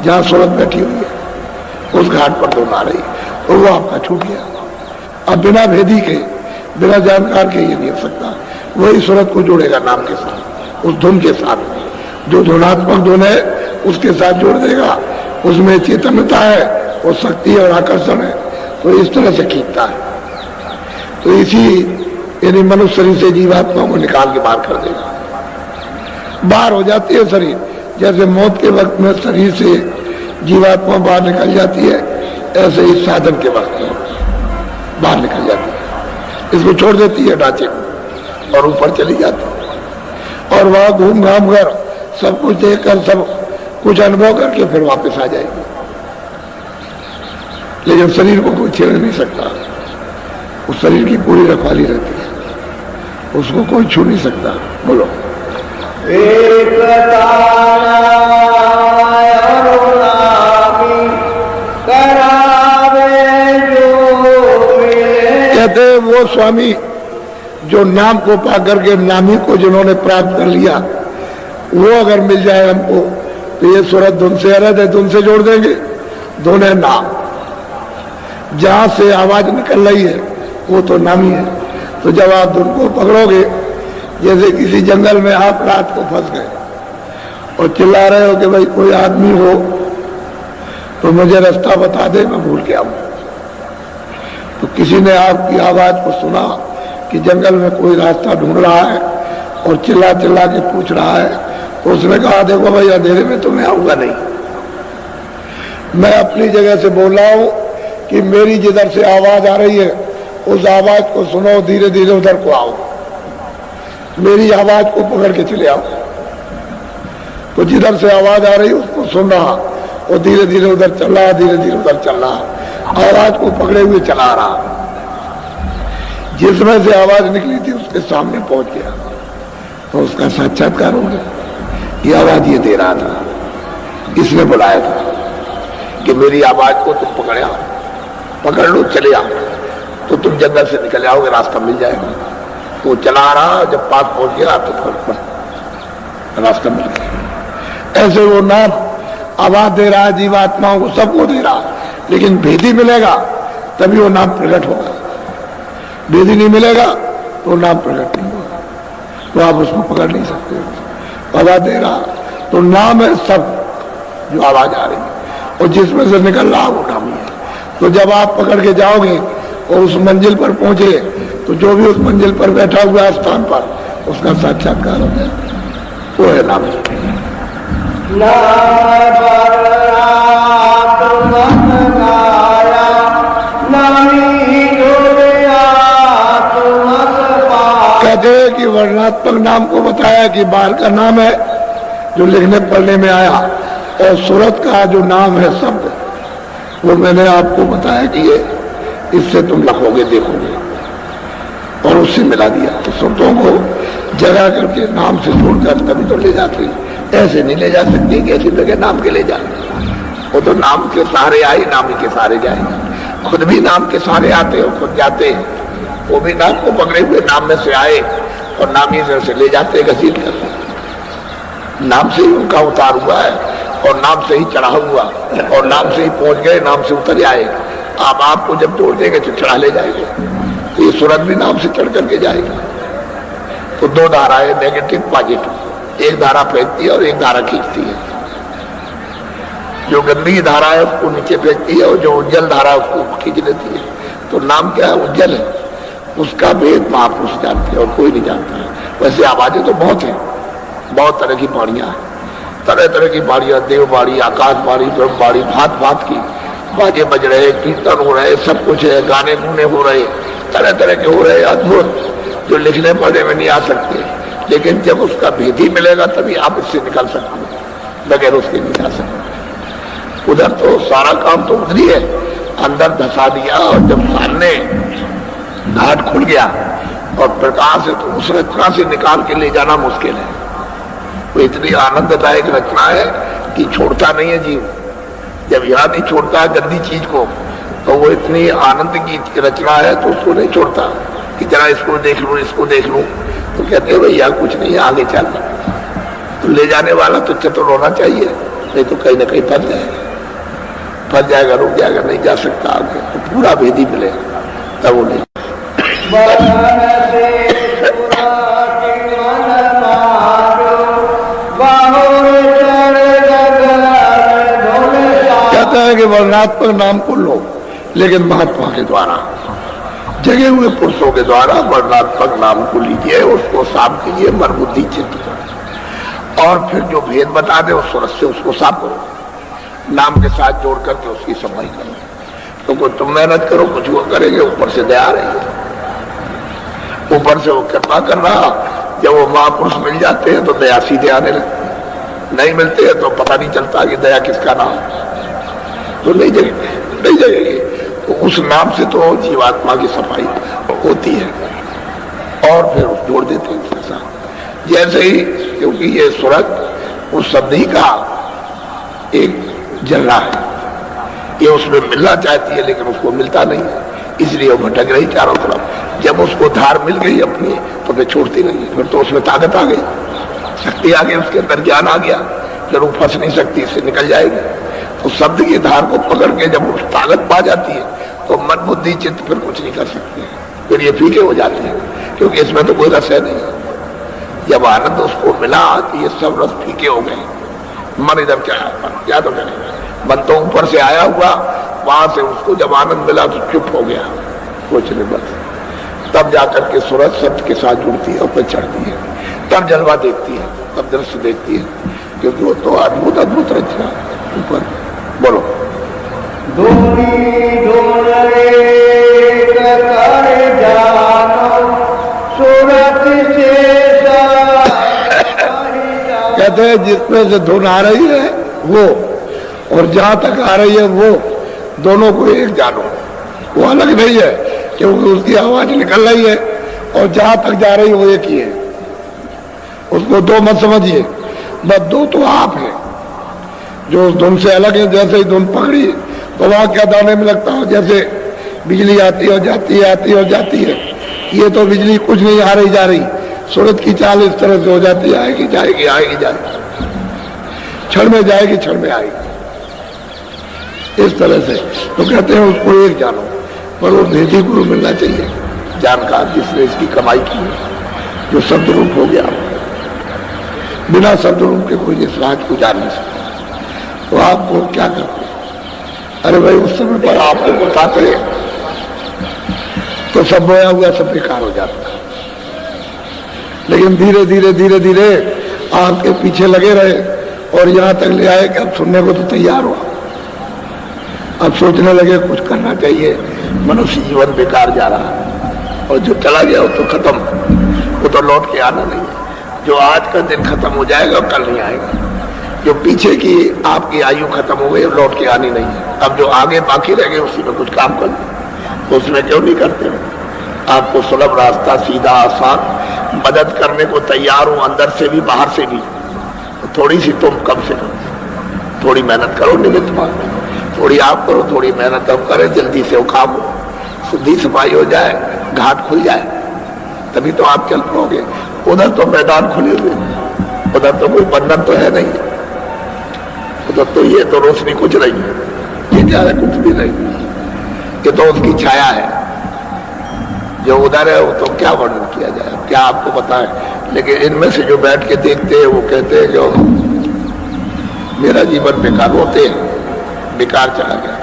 Speaker 1: जहां सूरत बैठी हुई है उस घाट पर धुन आ रही, तो वो आपका छूट गया। अब बिना भेदी के, बिना जानकार के ये नहीं हो सकता। वही सूरत को जोड़ेगा नाम के साथ, उस धुन के साथ, जो धुनात्मक धुन है उसके साथ जोड़ देगा। उसमें चेतनता है, वो शक्ति और आकर्षण है, तो इस तरह से खींचता है। तो इसी यानी मनुष्य शरीर से जीवात्मा को निकाल के बाहर कर देगा। बाहर हो जाती है शरीर, जैसे मौत के वक्त में शरीर से जीवात्मा बाहर निकल जाती है, ऐसे ही साधन के वक्त में बाहर निकल जाती है। इसको छोड़ देती है ढांचे को और ऊपर चली जाती है, और वहां घूम घाम कर सब कुछ देखकर, सब कुछ अनुभव करके फिर वापस आ जाएगी। लेकिन शरीर को कोई छेड़ नहीं सकता, उस शरीर की पूरी रखवाली रहती है, उसको कोई छू नहीं सकता। बोलो कहते वो स्वामी जो नाम को पा करके नामी को जिन्होंने प्राप्त कर लिया, वो अगर मिल जाए हमको तो ये सूरत धुन से अलग है, धुन से जोड़ देंगे। धुन है नाम, जहां से आवाज निकल रही है वो तो नामी है। तो जब आप धुन को पकड़ोगे, जैसे किसी जंगल में आप रात को फंस गए और चिल्ला रहे हो कि भाई कोई आदमी हो तो मुझे रास्ता बता दे, मैं भूल के आऊं। तो किसी ने आपकी आवाज को सुना कि जंगल में कोई रास्ता ढूंढ रहा है और चिल्ला चिल्ला के पूछ रहा है, तो उसने कहा देखो भाई अंधेरे में तो मैं आऊंगा नहीं, मैं अपनी जगह से बोल रहा हूं कि मेरी जिधर से आवाज आ रही है उस आवाज को सुनो, धीरे धीरे उधर को आओ, मेरी आवाज को पकड़ के चले आओ। तो जिधर से आवाज आ रही उसको सुन रहा, और धीरे धीरे उधर चल रहा, धीरे धीरे उधर चल रहा, आवाज को पकड़े हुए चला रहा। जिसमें से आवाज निकली थी उसके सामने पहुंच गया तो उसका साक्षात्कार हो गया। ये आवाज ये दे रहा था, इसने बुलाया था कि मेरी आवाज को तुम पकड़ लो, चले आओ, तो तुम जंगल से निकल आओगे, रास्ता मिल जाएगा। तो चला रहा, जब पास पहुंच गया तो रास्ता मिल गया। ऐसे वो नाम आवाज दे रहा है जीवात्माओं को, सबको दे रहा, लेकिन भेदी मिलेगा तभी वो नाम प्रकट होगा। भेदी नहीं मिलेगा तो नाम प्रकट नहीं होगा, तो आप उसको पकड़ नहीं सकते। आवाज दे रहा तो नाम है सब जो आवाज आ रही है, और जिसमें से निकल रहा वो नाम ही है। तो जब आप पकड़ के जाओगे और उस मंजिल पर पहुंचे तो जो भी उस मंजिल पर बैठा हुआ स्थान पर उसका साक्षात्कार हो जाए, वो है नाम। कहते हैं कि वर्णात्मक नाम को बताया कि बाहर का नाम है जो लिखने पढ़ने में आया, और सूरत का जो नाम है शब्द, वो मैंने आपको बताया कि ये इससे तुम लखोगे, देखोगे, और उससे मिला दिया। तो शब्दों को जगा करके नाम से जोड़कर तभी तो ले जाती, ऐसे नहीं ले जा सकती कि ऐसी जगह नाम के ले जाए। वो तो नाम के सहारे आई, नाम के सहारे जाएगा। खुद भी नाम के सहारे आते और खुद जाते हैं, वो भी नाम को पकड़े हुए नाम में से आए और नामी से ले जाते हैं घसीट कर। नाम से ही उनका उतार हुआ है और नाम से ही चढ़ा हुआ और नाम से ही पहुंच गए, नाम से उतर आए। आप आपको जब जोड़ देंगे तो चढ़ा ले जाएंगे, तो ये सूरत भी नाम से चढ़ करके जाएगा। तो दो धाराएं, नेगेटिव पॉजिटिव, एक धारा फेंकती है और एक धारा खींचती है। जो गंदी धारा है उसको नीचे फेंकती है और जो उज्जवल धारा है उसको खींच लेती है। तो नाम क्या है? उज्जवल है। उसका भेद महापुरुष जानते हैं और कोई नहीं जानता है। वैसे आवाजें तो बहुत हैं, बहुत तरह की बाणियां हैं, तरह तरह की बाणियां, देवबाणी, आकाशबाणी, ब्रह्मबाणी, भांत भांत की बाजे बज रहे, कीर्तन हो रहे, सब कुछ है, गाने गुने हो रहे, तरह तरह के हो रहे, अद्भुत, जो लिखने पढ़ने में नहीं आ सकते। लेकिन जब उसका भेद ही मिलेगा तभी आप इससे निकल सकते हैं, बगैर उसके नहीं जा सकते। उधर तो सारा काम तो उधर ही है, अंदर धसा दिया और जब सामने घाट खुल गया और प्रकाश है तो उस रचना से निकाल के ले जाना मुश्किल है। वो इतनी आनंददायक रचना है कि छोड़ता नहीं है जीव। जब याद नहीं छोड़ता है गंदी चीज को, तो वो इतनी आनंद की रचना है तो उसको नहीं छोड़ता कि जरा इसको देख लूं, इसको देख लूं। तो कहते हैं भैया कुछ नहीं है, आगे चल। तो ले जाने वाला तो चतुर होना चाहिए, नहीं तो कहीं ना कहीं फंस जाएगा, रुक जाएगा, नहीं जा सकता आगे। तो पूरा भेदी मिलेगा तब वो नहीं। कहता है कि वर्णात्मक नाम को लो, लेकिन महात्मा के द्वारा, जगे हुए पुरुषों के द्वारा वर्णात्मक नाम को लीजिए, उसको साफ कीजिए मन बुद्धि चित्त को, और फिर जो भेद बता दे उस सूरत से उसको साफ करो, नाम के साथ जोड़ करके उसकी सफाई करो। तो कोई तुम मेहनत करो, कुछ वो करेंगे, ऊपर से दया रही है, ऊपर से वो कृपा कर रहा। जब वो महापुरुष मिल जाते हैं तो दया सीधे आने लगती, नहीं मिलते हैं तो पता नहीं चलता कि दया किसका नाम, तो नहीं जगेगी। तो उस नाम से तो जीवात्मा की सफाई होती है और फिर जोड़ देते हैं उसके साथ। जैसे ही, क्योंकि ये सूरत उस शब्द ही का एक जर्रा है, ये उसमें मिलना चाहती है लेकिन उसको मिलता नहीं है, इसलिए वो भटक रही चारों तरफ। जब उसको धार मिल गई अपनी तो फिर छोड़ती नहीं, फिर तो उसमें ताकत आ गई, शक्ति आ गई, उसके अंदर ज्ञान आ गया, फिर वो फंस नहीं सकती, इससे निकल जाएगी। तो शब्द की धार को पकड़ के जब उस ताकत पा जाती है तो मन बुद्धि चित्त फिर कुछ नहीं कर सकते, फिर ये फीके हो जाते हैं, क्योंकि इसमें तो कोई रस है नहीं। जब आनंद उसको मिला तो ये सब रस फीके हो गए। मन इधर क्या तो करेगा, मन तो ऊपर से आया हुआ, वहां से उसको जब आनंद मिला तो चुप हो गया, कुछ नहीं बस। तब जाकर के सूरत शब्द के साथ जुड़ती है और फिर चढ़ती है, तब जलवा देखती है, तब दृश्य देखती है, क्योंकि वो तो अद्भुत अद्भुत रचना ऊपर। बोलो कहते हैं जिसमें से धुन आ रही है वो और जहां तक आ रही है वो, दोनों को एक जानो। वो अलग नहीं है, क्योंकि उसकी आवाज निकल रही है और जहां तक जा रही है वो एक ही है। उसको दो मत समझिए, बस दो तो आप है जो उस धुन से अलग है। जैसे ही धुन पकड़ी तो वहां क्या दाने में लगता हो, जैसे बिजली आती और जाती है, आती और जाती है। ये तो बिजली कुछ नहीं आ रही जा रही, सूरत की चाल इस तरह से हो जाती है, आएगी जाएगी, आएगी जाएगी, क्षण में जाएगी, क्षण में आएगी, इस तरह से। तो कहते हैं उसको एक जानो, पर वो भेदी गुरु मिलना चाहिए, जानकार, जिसने इसकी कमाई की है, जो शब्द रूप हो गया। बिना शब्द रूप के कोई इस राज को जान नहीं सकता। तो आपको क्या करते? अरे भाई उस समय पर आपको बताते तो सब बोया हुआ सब बेकार हो जाता, लेकिन धीरे धीरे धीरे धीरे आपके पीछे लगे रहे और यहाँ तक ले आए कि अब सुनने को तो तैयार हुआ। अब सोचने लगे कुछ करना चाहिए, मनुष्य जीवन बेकार जा रहा है और जो चला गया वो तो खत्म, वो तो लौट के आना नहीं है। जो आज का दिन खत्म हो जाएगा कल नहीं आएगा, जो पीछे की आपकी आयु खत्म हो गई लौट के आनी नहीं है। अब जो आगे बाकी रह गए उसी में कुछ काम कर, तो उसमें क्यों नहीं करते हो? आपको सुलभ रास्ता, सीधा आसान, मदद करने को तैयार हो, अंदर से भी बाहर से भी। तो थोड़ी सी तुम कम से कम थोड़ी मेहनत करो, निमित्त मान, थोड़ी आप करो, थोड़ी मेहनत हम करें, जल्दी से वो काम हो, शुद्धि सफाई हो जाए, घाट खुल जाए, तभी तो आप चल पाओगे। उधर तो मैदान खुले हुए, उधर तो कोई बंधन तो है नहीं, उधर तो ये तो रोशनी कुछ नहीं है, ये क्या है, कुछ भी नहीं, ये तो उसकी छाया है। जो उधर है वो तो क्या वर्णन किया जाए, क्या आपको बताएं। लेकिन इनमें से जो बैठ के देखते हैं वो कहते हैं जो मेरा जीवन बेकार, होते हैं बेकार चला गया।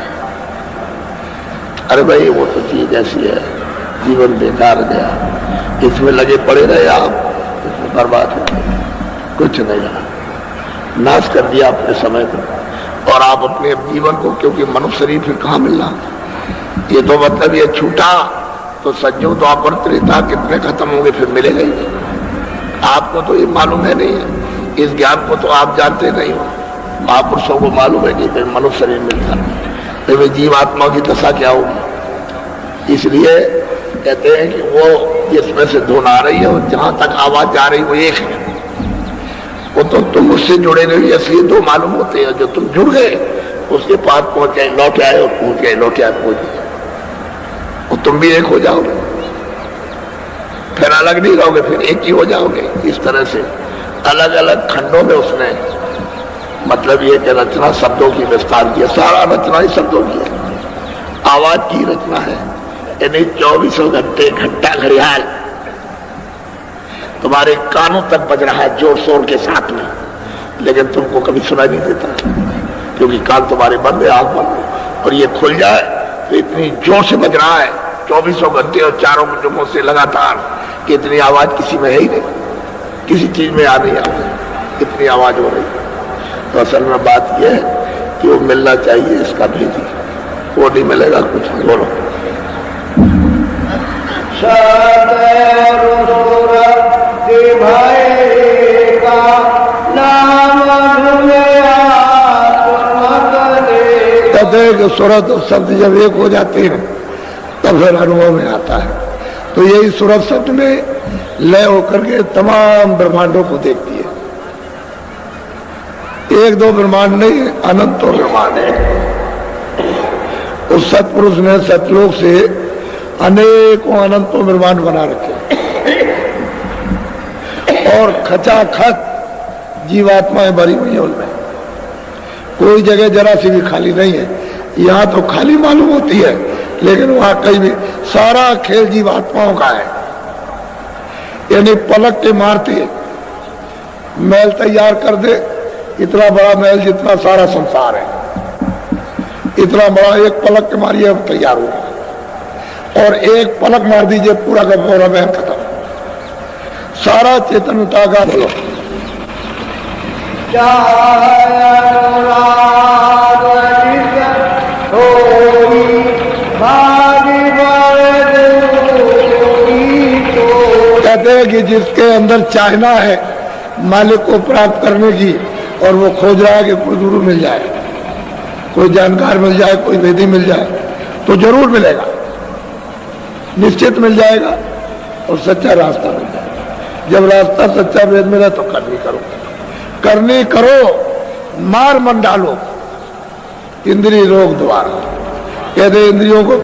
Speaker 1: अरे भाई वो तो चीज ऐसी है, जीवन बेकार गया, इसमें लगे पड़े रहे आप, इसमें बर्बाद हो गए, कुछ नहीं रहा, नाश कर दिया अपने समय को। और आप अपने जीवन को, क्योंकि मनुष्य शरीर फिर कहाँ मिलना, ये तो मतलब ये छूटा तो सज्जों तो आप रहता, कितने खत्म होंगे, फिर मिलेगा ही नहीं। आपको तो ये मालूम है नहीं है, इस ज्ञान को तो आप जानते नहीं हो। महापुरुषों को मालूम है कि फिर मनुष्य शरीर मिलता है, फिर जीवात्मा की दशा क्या होगी। इसलिए कहते हैं कि वो जिसमें से धुन आ रही है और जहां तक आवाज जा रही वो एक है, वो तो तुम उससे जुड़े नहीं, इसलिए दो मालूम होते हैं। जो तुम जुड़ गए उसके पास पहुंच गए, लौट आए और पहुंच गए, लौट आए पहुंच गए, और तुम भी एक हो जाओगे, फिर अलग नहीं रहोगे, फिर एक ही हो जाओगे। इस तरह से अलग अलग खंडों में उसने मतलब ये कि रचना शब्दों की विस्तार किया, सारा रचना ही शब्दों की है, आवाज की रचना है। यानी 24 घंटे घंटा घड़ियाल तुम्हारे कानों तक बज रहा है जोर शोर के साथ में, लेकिन तुमको कभी सुनाई नहीं देता, क्योंकि कान तुम्हारे बंद है, आंख बंद है। और ये खुल जाए तो इतनी जोर से बज रहा है 24 घंटे और चारों जुगों से लगातार, कि इतनी आवाज किसी में है ही नहीं, किसी चीज में आ नहीं आती, इतनी आवाज हो रही। तो असल में बात यह है कि वो मिलना चाहिए, इसका भेजी, वो नहीं मिलेगा कुछ नहीं। बोलो कहते हैं कि सूरत और शब्द जब एक हो जाते हैं तब फिर अनुभव में आता है। तो यही सूरत शब्द में लय होकर के तमाम ब्रह्मांडों को देखती है। एक दो ब्रह्मांड नहीं, अनंतों ब्रह्मांड है। उस सतपुरुष ने सतलोक से अनेकों अनंतों ब्रह्मांड बना रखे और खचाखच जीवात्माएं भरी हुई है उनमें, कोई जगह जरा सी भी खाली नहीं है। यहाँ तो खाली मालूम होती है, लेकिन वहां कहीं भी सारा खेल जीवात्माओं का है। यानी पलक के मारते महल तैयार कर दे, इतना बड़ा महल जितना सारा संसार है, इतना बड़ा एक पलक के मारिए अब तैयार होगा, और एक पलक मार दीजिए पूरा का पूरा महल खत्म, सारा चेतनता का। बोलो कहते हैं कि जिसके अंदर चाहना है मालिक को प्राप्त करने की, और वो खोज रहा है कि कोई गुरु मिल जाए, कोई जानकार मिल जाए, कोई वेदी मिल जाए, तो जरूर मिलेगा, निश्चित मिल जाएगा, और सच्चा रास्ता मिल जाएगा। जब रास्ता सच्चा वेद मिला तो करनी करो, करनी करो, मार मन डालो इंद्रिय रोग द्वारा। कहते इंद्रियों को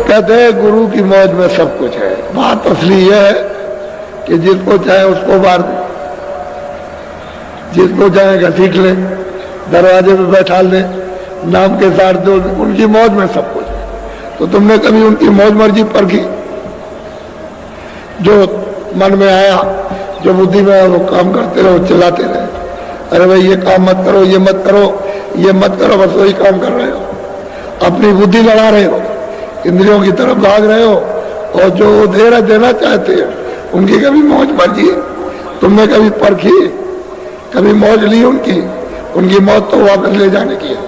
Speaker 1: कहते हैं गुरु की मौज में सब कुछ है। बात असली यह है कि जिसको चाहे उसको मार दे, जिसको चाहे घसीट ले, दरवाजे पे बैठा ले, नाम के साथ दो, उनकी मौज में सब कुछ है। तो तुमने कभी उनकी मौज मर्जी परखी? जो मन में आया, जो बुद्धि में आया, वो काम करते रहो, चलाते रहे। अरे भाई ये काम मत करो, ये मत करो, ये मत करो, बस वही काम कर रहे हो, अपनी बुद्धि लड़ा रहे हो, इंद्रियों की तरफ भाग रहे हो, और जो देना चाहते हैं उनकी कभी मौज मर्जी तुमने कभी परखी, कभी मौज ली उनकी? उनकी मौज तो वापस ले जाने की है,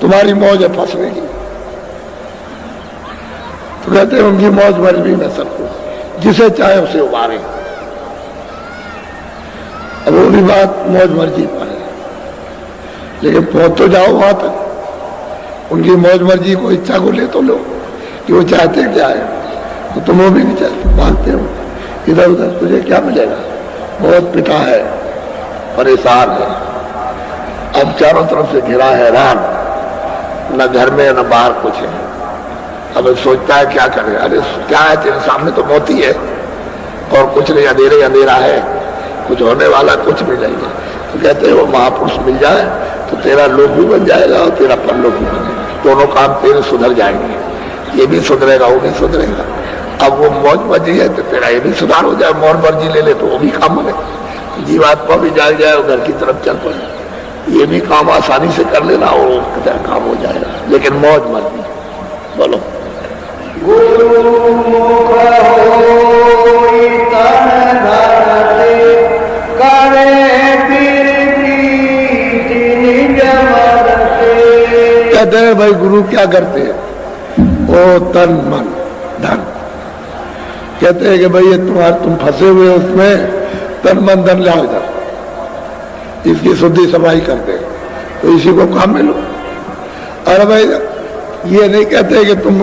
Speaker 1: तुम्हारी मौज है फंसने की। तो कहते हैं उनकी मौज मर्जी में सब कुछ, जिसे चाहे उसे उबारे। अब वो भी बात मौज मर्जी पर है, लेकिन पहुंच तो जाओ वहां तक। उनकी मौज मर्जी को, इच्छा को ले तो लो कि वो चाहते क्या है, तो तुम वो भी नहीं चाहते, भागते हो इधर उधर, तुझे क्या मिलेगा, बहुत पिटा है, परेशान है, अब चारों तरफ से घिरा है, हैरान, न घर में न बाहर कुछ है। अब सोचता है क्या करे, अरे क्या है तेरे सामने तो मौत ही है और कुछ नहीं, अंधेरे अंधेरा है, कुछ होने वाला कुछ भी नहीं है। तो कहते हैं वो महापुरुष मिल जाए तो तेरा लोक भी बन जाएगा और तेरा परलोक भी बन जाएगा, दोनों काम तेरे सुधर जाएंगे, ये भी सुधरेगा वो भी सुधरेगा। अब वो मौज मर्जी है तो तेरा ये भी सुधार हो जाए, मौज मर्जी ले ले तो वो भी काम बने, जीवात्मा भी जाग जाए और घर की तरफ चल पड़े, ये भी काम आसानी से कर लेना और काम हो जाएगा, लेकिन मौज मर्जी। बोलो कहते हैं भाई गुरु क्या करते हैं, ओ तन मन धन, कहते हैं कि भाई ये तुम फंसे हुए उसमें, तन मन धन लाओ इधर, इसकी शुद्धि सफाई कर दे, तो इसी को काम में लो। अरे भाई ये नहीं कहते कि तुम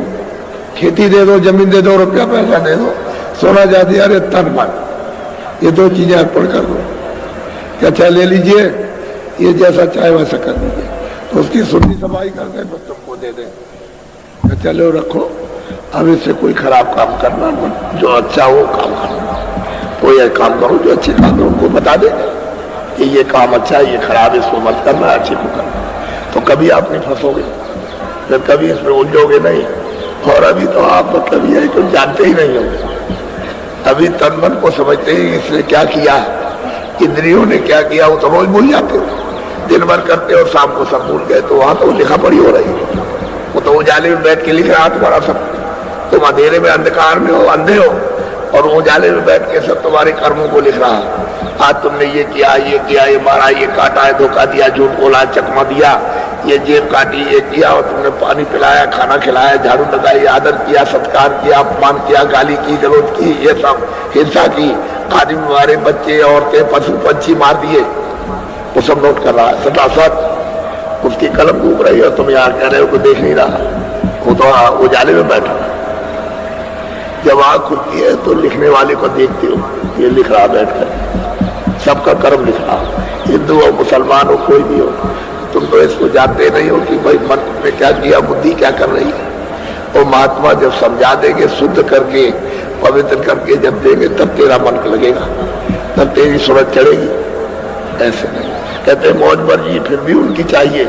Speaker 1: खेती दे दो, जमीन दे दो, रुपया पैसा दे दो, सोना जाती, अरे तन मन, ये दो चीजें अर्पण कर दो, क्या अच्छा ले लीजिए, ये जैसा चाहे वैसा कर दीजिए, तो उसकी शुद्धि सफाई कर दे, बस तुमको दे दे, चलो रखो, अब इससे कोई खराब काम करना, जो अच्छा हो काम करना, तो ये काम करो जो अच्छे काम है उनको बता दे कि ये काम अच्छा है, ये खराब है, इसको मत करना, अच्छे को करना, तो कभी आप नहीं फंसोगे, फिर कभी इसमें उलझोगे नहीं। और अभी तो आप मतलब ये है कि जानते ही नहीं होंगे, अभी तन मन को समझते ही इसने क्या किया, इंद्रियों ने क्या किया, वो तो रोज भूल जाते हो, दिन भर करते और शाम को सब भूल गए, तो वहां तो लिखा पढ़ी हो रही है, वो तो उजाले में बैठ के लिख रहा तुम्हारा सब, तुम अंधेरे में अंधकार में हो, अंधे हो, और उजाले में बैठ के सब तुम्हारे कर्मों को लिख रहा। आज तुमने ये किया, ये मारा, ये काटा है, धोखा दिया, झूठ बोला, चकमा दिया, ये जेब काटी, ये किया, और तुमने पानी पिलाया, खाना खिलाया, झाड़ू लगाई, आदर किया, सत्कार किया, अपमान किया, गाली की, गलौज की, ये सब हिंसा की, आदमी मारे, बच्चे औरतें पशु पंछी मार दिए, वो सब नोट कर रहा है सटासट, उसकी कलम घूम रही है, तुम यहाँ कह रहे हो को देख नहीं रहा, वो तो उजाले में बैठा। जब आँख खुलती है तो लिखने वाले को देखते हो, ये लिख रहा बैठकर, सबका कर्म लिख रहा, हिंदू हो मुसलमान हो कोई भी हो, तुम तो इसको जानते नहीं हो कि भाई मन में क्या किया, बुद्धि क्या कर रही है। और महात्मा जब समझा देंगे, शुद्ध करके पवित्र करके जब देंगे, तब तेरा मन लगेगा, तब तेरी सूरत चढ़ेगी। ऐसे नहीं कहते मौज मर्जी, फिर भी उनकी चाहिए,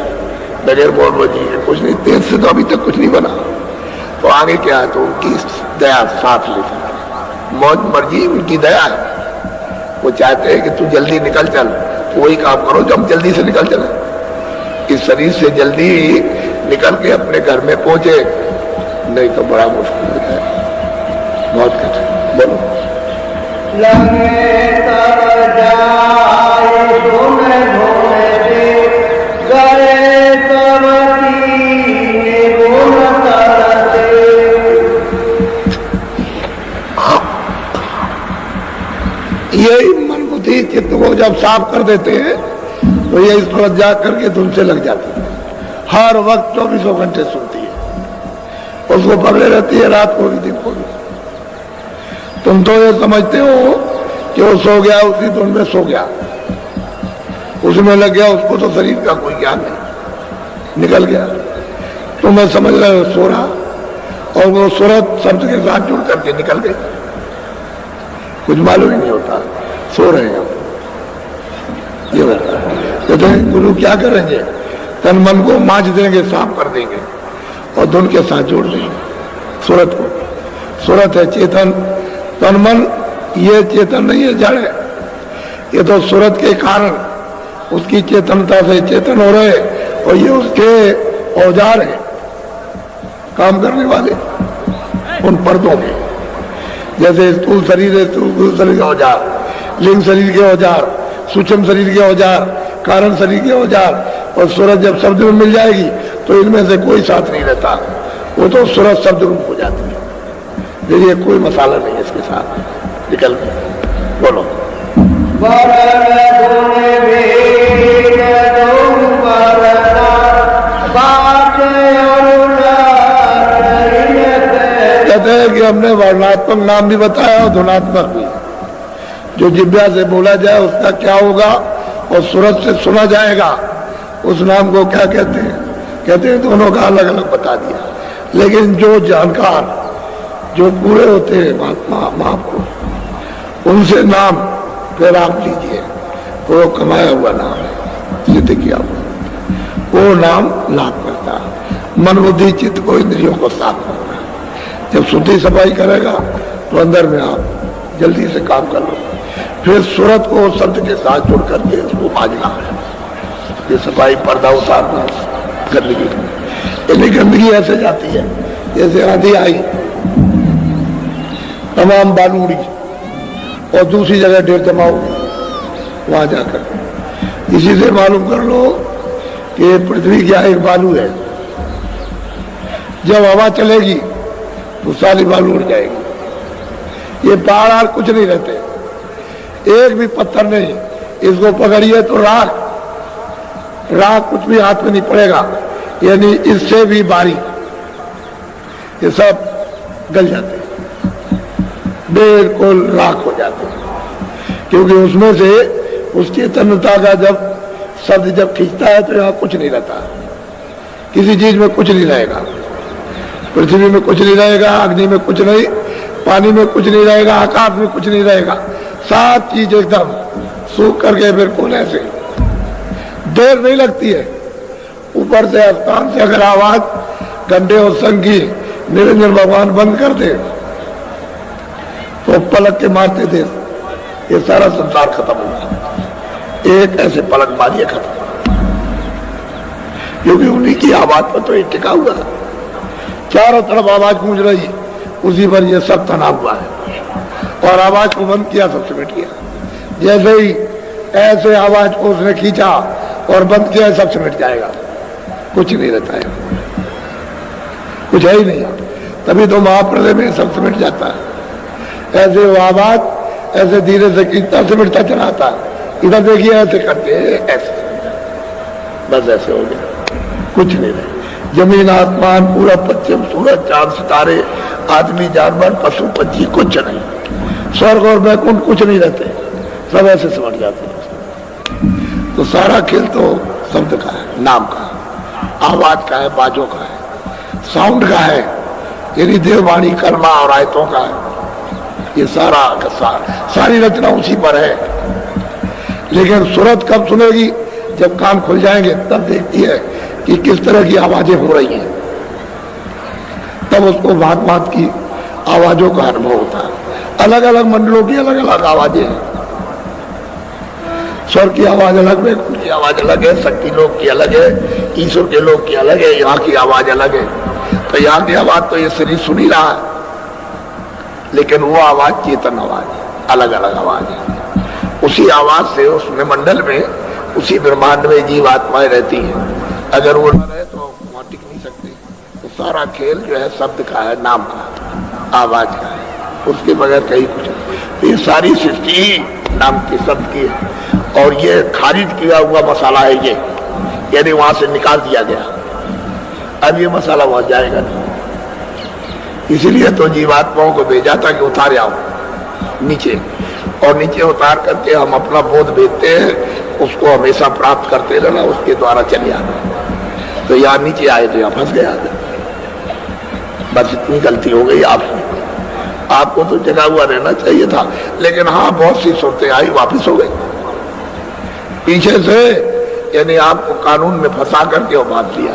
Speaker 1: बगैर मौज मर्जी कुछ नहीं, तेज से तो अभी तक कुछ नहीं बना, तो आगे क्या है, तो उनकी दया साथ लेती, मौज मर्जी उनकी दया है, वो चाहते हैं कि तू जल्दी निकल चल, तो वही काम करो जो हम जल्दी से निकल चले, इस शरीर से जल्दी निकल के अपने घर में पहुंचे, नहीं तो बड़ा मुश्किल हो जाए, बहुत कठिन। बोलो यही मन बुद्धि चित्त को जब साफ कर देते हैं तो ये इस पर जाग करके तुमसे लग जाती है, हर वक्त 24 घंटे सुनती है, उसको पकड़े रहती है, रात को भी दिन को भी। तुम तो ये समझते हो कि वो सो गया, उसी धुन में सो गया, उसमें लग गया, उसको तो शरीर का कोई ज्ञान नहीं, निकल गया, तुम्हें समझ रहे हो सो रहा, और वो सूरत शब्द के साथ जुड़ करके निकल गई, कुछ मालूम ही नहीं होता, सो रहे हैं। ये बता कहते हैं गुरु क्या करेंगे, तन मन को मांझ देंगे, साफ कर देंगे और धुन के साथ जोड़ देंगे सूरत को। सूरत है चेतन, तन मन ये चेतन नहीं है, जड़ है, ये तो सूरत के कारण उसकी चेतनता से चेतन हो रहे, और ये उसके औजार है काम करने वाले उन पर्दों में, जैसे स्थूल शरीर है, स्थूल शरीर के औजार, लिंग शरीर के औजार, सूक्ष्म शरीर के औजार, कारण शरीर के औजार, और सूरत जब शब्द में मिल जाएगी तो इनमें से कोई साथ नहीं रहता, वो तो सूरत शब्द रूप हो जाती है, देखिए कोई मसाला नहीं है इसके साथ, निकल बोलो कहते हैं कि हमने वर्णात्मक नाम भी बताया और धुनात्मक भी, जो जिब्या से बोला जाए उसका क्या होगा और सूरत से सुना जाएगा उस नाम को क्या कहते हैं? कहते हैं दोनों का अलग अलग बता दिया। लेकिन जो जानकार जो पूरे होते हैं महात्मा महापुरुष उनसे नाम फिर आप लीजिए, वो कमाया हुआ नाम है, सिद्ध किया हुआ, वो नाम लाभ करता है। मन बुद्धि चित्त को इंद्रियों को साफ करता है। जब शुद्धि सफाई करेगा तो अंदर में आप जल्दी से काम कर लो। फिर सूरत को शब्द के साथ जुड़ करके उसको मांझना है, ये सफाई पर्दा उतारना, गंदगी गंदगी ऐसे जाती है जैसे आंधी आई तमाम बालू उड़ी और दूसरी जगह ढेर जमा हो वहां जाकर। इसी से मालूम कर लो कि पृथ्वी क्या एक बालू है, जब हवा चलेगी तो सारी बालू उड़ जाएगी। ये पहाड़ कुछ नहीं रहते, एक भी पत्थर नहीं, इसको पकड़िए तो राख कुछ भी हाथ में नहीं पड़ेगा, यानी इससे भी बारीक, ये सब गल जाते हैं, बिल्कुल राख हो जाते हैं। क्योंकि उसमें से उस चेतनता का जब शब्द जब खींचता है तो यहाँ कुछ नहीं रहता, किसी चीज में कुछ नहीं रहेगा। पृथ्वी में कुछ नहीं रहेगा, अग्नि में कुछ नहीं, पानी में कुछ नहीं रहेगा, आकाश में कुछ नहीं रहेगा, सात चीज एकदम सूख करके बिल्कुल ऐसे, देर नहीं लगती है। ऊपर से आसमान से अगर आवाज घंटे और संग की निरंजन भगवान बंद कर दे तो पलक के मारते थे ये सारा संसार खत्म होगा। एक ऐसे पलक मारिए खत्म, क्योंकि उन्हीं की आवाज पर तो ये टिका हुआ है। चारों तरफ आवाज गूंज रही है, उसी पर ये सब तना हुआ है। और आवाज को बंद किया सब सिमट गया। जैसे ही ऐसे आवाज को उसने खींचा और बंद किया सब सिमट जाएगा, कुछ नहीं रहता है, कुछ है ही नहीं। तभी तो महाप्रलय में सब सिमट जाता है। ऐसे वो आवाज ऐसे धीरे से खींचता सिमटता चलाता है। इधर देखिए ऐसे करते ऐसे, बस ऐसे हो गया, कुछ नहीं रहे। जमीन आसमान पूरा पश्चिम सूरज चांद सितारे आदमी जानवर पशु पक्षी कुछ नहीं, स्वर्ग और वैकुंठ कुछ नहीं रहते, सब ऐसे समझ जाते हैं। तो सारा खेल तो शब्द का है, नाम का है, आवाज का है, बाजों का है, साउंड का है, यानी देववाणी कर्मा और आयतों का है। ये सारी रचना उसी पर है। लेकिन सूरत कब सुनेगी? जब कान खुल जाएंगे तब देखती है कि किस तरह की आवाजें हो रही हैं, तब उसको भांत भांत की आवाजों का अनुभव होता है। अलग अलग मंडलों की अलग अलग आवाजें हैं। स्वर की आवाज अलग है, उनकी आवाज अलग है, शक्ति लोक की अलग है, ईश्वर के लोक की अलग है, यहाँ की आवाज अलग है। तो यहाँ की आवाज तो ये शरीर सुन ही रहा है, लेकिन वो आवाज चेतन आवाज है, अलग अलग आवाज है। उसी आवाज से उसमें मंडल में, उसी ब्रह्मांड में जीवात्माएं रहती हैं। अगर वो न रहे तो वहां टिक नहीं सकती। तो सारा खेल जो है शब्द का है, नाम का है, आवाज का है, उसके बगैर कहीं कुछ नहीं। तो ये सारी सृष्टि ही नाम के शब्द की है। और ये खारिज किया हुआ मसाला है ये, यानी वहां से निकाल दिया गया, अब ये मसाला वहां जाएगा नहीं। इसीलिए तो जीवात्माओं को भेजा था कि उतार आओ नीचे, और नीचे उतार करके हम अपना बोध भेजते हैं, उसको हमेशा प्राप्त करते रहना, उसके द्वारा चले आना। तो यहाँ नीचे आए तो यहाँ फंस गया, बस इतनी गलती हो गई आपको तो जगा हुआ रहना चाहिए था। लेकिन हाँ, बहुत सी सूरतें आई, वापिस हो गई पीछे से, यानी आपको कानून में फंसा करके वो बांध लिया।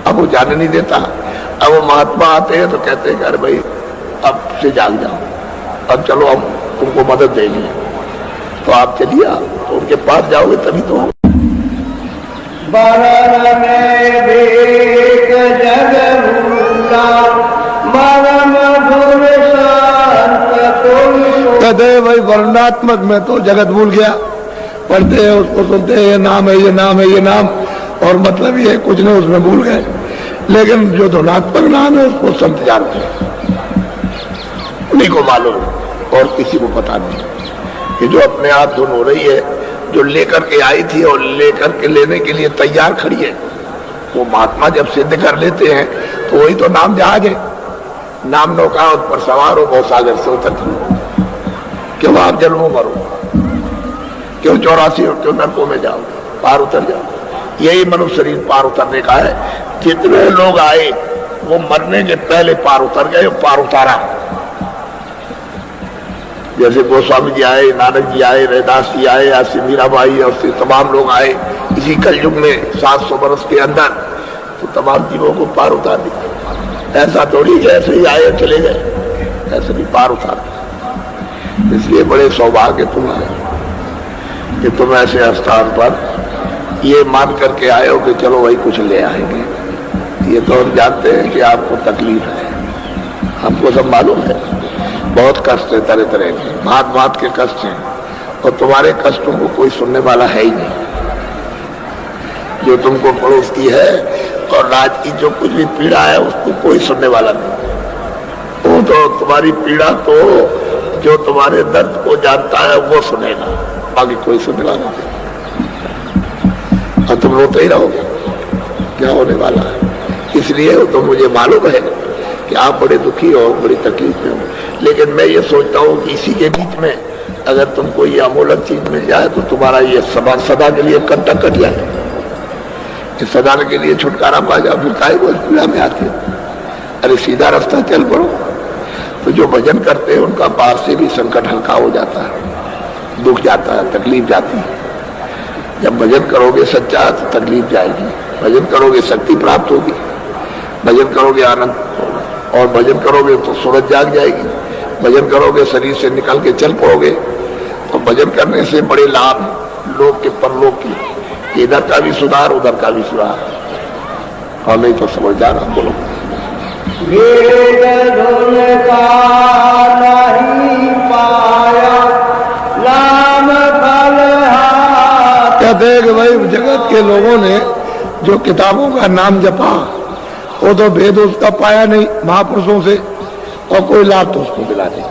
Speaker 1: अब वो जाने नहीं देता। अब वो महात्मा आते हैं तो कहते हैं अरे भाई अब से जाग जाओ, अब चलो हम तुमको मदद देंगे। तो आप चलिए, तो उनके पास जाओगे तभी तो। कहते भाई वर्णात्मक में तो जगत भूल गया, पढ़ते हैं उसको, सुनते हैं ये नाम है, ये नाम है, ये नाम, और मतलब ये कुछ नहीं, उसमें भूल गए। लेकिन जो धुनात्मक नाम है उसको संत जानते हैं, उन्हीं को मालूम, और किसी को पता नहीं कि जो अपने आप धुन हो रही है, जो लेकर के आई थी और लेकर के लेने के लिए तैयार खड़ी है, वो महात्मा जब सिद्ध कर लेते हैं तो वही तो नाम जहाज है। नाम नौका उस पर सवार हो, बहुत सागर से उतर क्यों आप जन्मों मरो, क्यों 84 और क्यों नरकों में जाओ, पार उतर जाओ। यही मनुष्य शरीर पार उतरने का है। जितने लोग आए वो मरने के पहले पार उतर गए, पार उतारा। जैसे गोस्वामी जी आए, नानक जी आए, रैदास जी आए, ऐसे मीराबाई और से तमाम लोग आए इसी कलयुग में 700 वर्ष के अंदर, तो तमाम जीवों को पार उतार दिया। ऐसा थोड़ी जैसे ही आए चले गए, ऐसे भी पार उतार। इसलिए बड़े सौभाग्य तुम आए कि तुम ऐसे स्थान पर ये मान करके आए हो कि चलो वही कुछ ले आएंगे। ये तो हम जानते हैं कि आपको तकलीफ है, हमको सब मालूम है। बहुत कष्ट है, तरह तरह के भांत भांत के कष्ट हैं, और तुम्हारे कष्टों को कोई सुनने वाला है ही नहीं। जो तुमको पड़ोसती है और राज की जो कुछ भी पीड़ा है उसको कोई सुनने वाला नहीं। वो तो तुम्हारी पीड़ा तो जो तुम्हारे दर्द को जानता है वो सुनेगा, बाकी कोई सुनने वाला नहीं। और तुम रोते ही रहोगे, क्या होने वाला है। इसलिए तो मुझे मालूम है कि आप बड़े दुखी हो, बड़ी तकलीफ में हो, लेकिन मैं ये सोचता हूँ कि इसी के बीच में अगर तुमको ये अमूलक चीज मिल जाए तो तुम्हारा ये सदा के लिए कंटक कट जाए, सदा के लिए छुटकारा पा जाओ। फिर काहे को पीड़ा में आते, अरे सीधा रास्ता चल पड़ो। तो जो भजन करते हैं उनका पार से भी संकट हल्का हो जाता है, दुख जाता है, तकलीफ जाती है। जब भजन करोगे सच्चा तो तकलीफ जाएगी, भजन करोगे शक्ति प्राप्त होगी, भजन करोगे आनंद होगा, और भजन करोगे तो सूरज जाग जाएगी, भजन करोगे शरीर से निकल के चल पड़ोगे। तो भजन करने से बड़े लाभ लोक के परलोक की, इधर का भी सुधार उधर का भी सुधार। और नहीं तो समझदार आप बोलो।
Speaker 2: वेद धुन का नहीं पाया नाम बलहार।
Speaker 1: कहते हैं कि भाई जगत के लोगों ने जो किताबों का नाम जपा वो तो भेद उसका पाया नहीं महापुरुषों से, और कोई लाभ तो उसको मिला नहीं।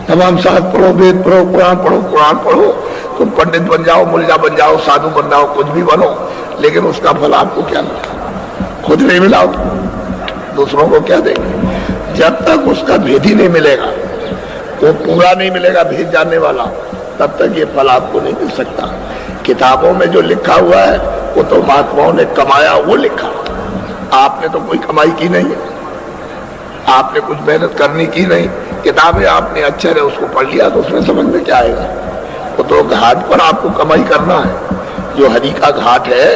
Speaker 1: तमाम शास्त्र पढ़ो, वेद पढ़ो, कुरान पढ़ो, तुम पंडित बन जाओ, मुल्ला बन जाओ, साधु बन जाओ, कुछ भी बनो, लेकिन उसका फल आपको क्या मिला? खुद नहीं मिला, दूसरों को क्या देंगे? जब तक उसका भेद ही नहीं मिलेगा, वो पूरा नहीं मिलेगा भेद जानने वाला, तब तक ये फल आपको नहीं मिल सकता। किताबों में जो लिखा हुआ है वो तो महात्माओं ने कमाया, वो लिखा। आपने तो कोई कमाई की नहीं है, आपने कुछ मेहनत करनी की नहीं। किताबें आपने अक्षर है उसको पढ़ लिया तो उसमें समझ में क्या आएगा? वो तो घाट पर आपको कमाई करना है, जो हरि का घाट है,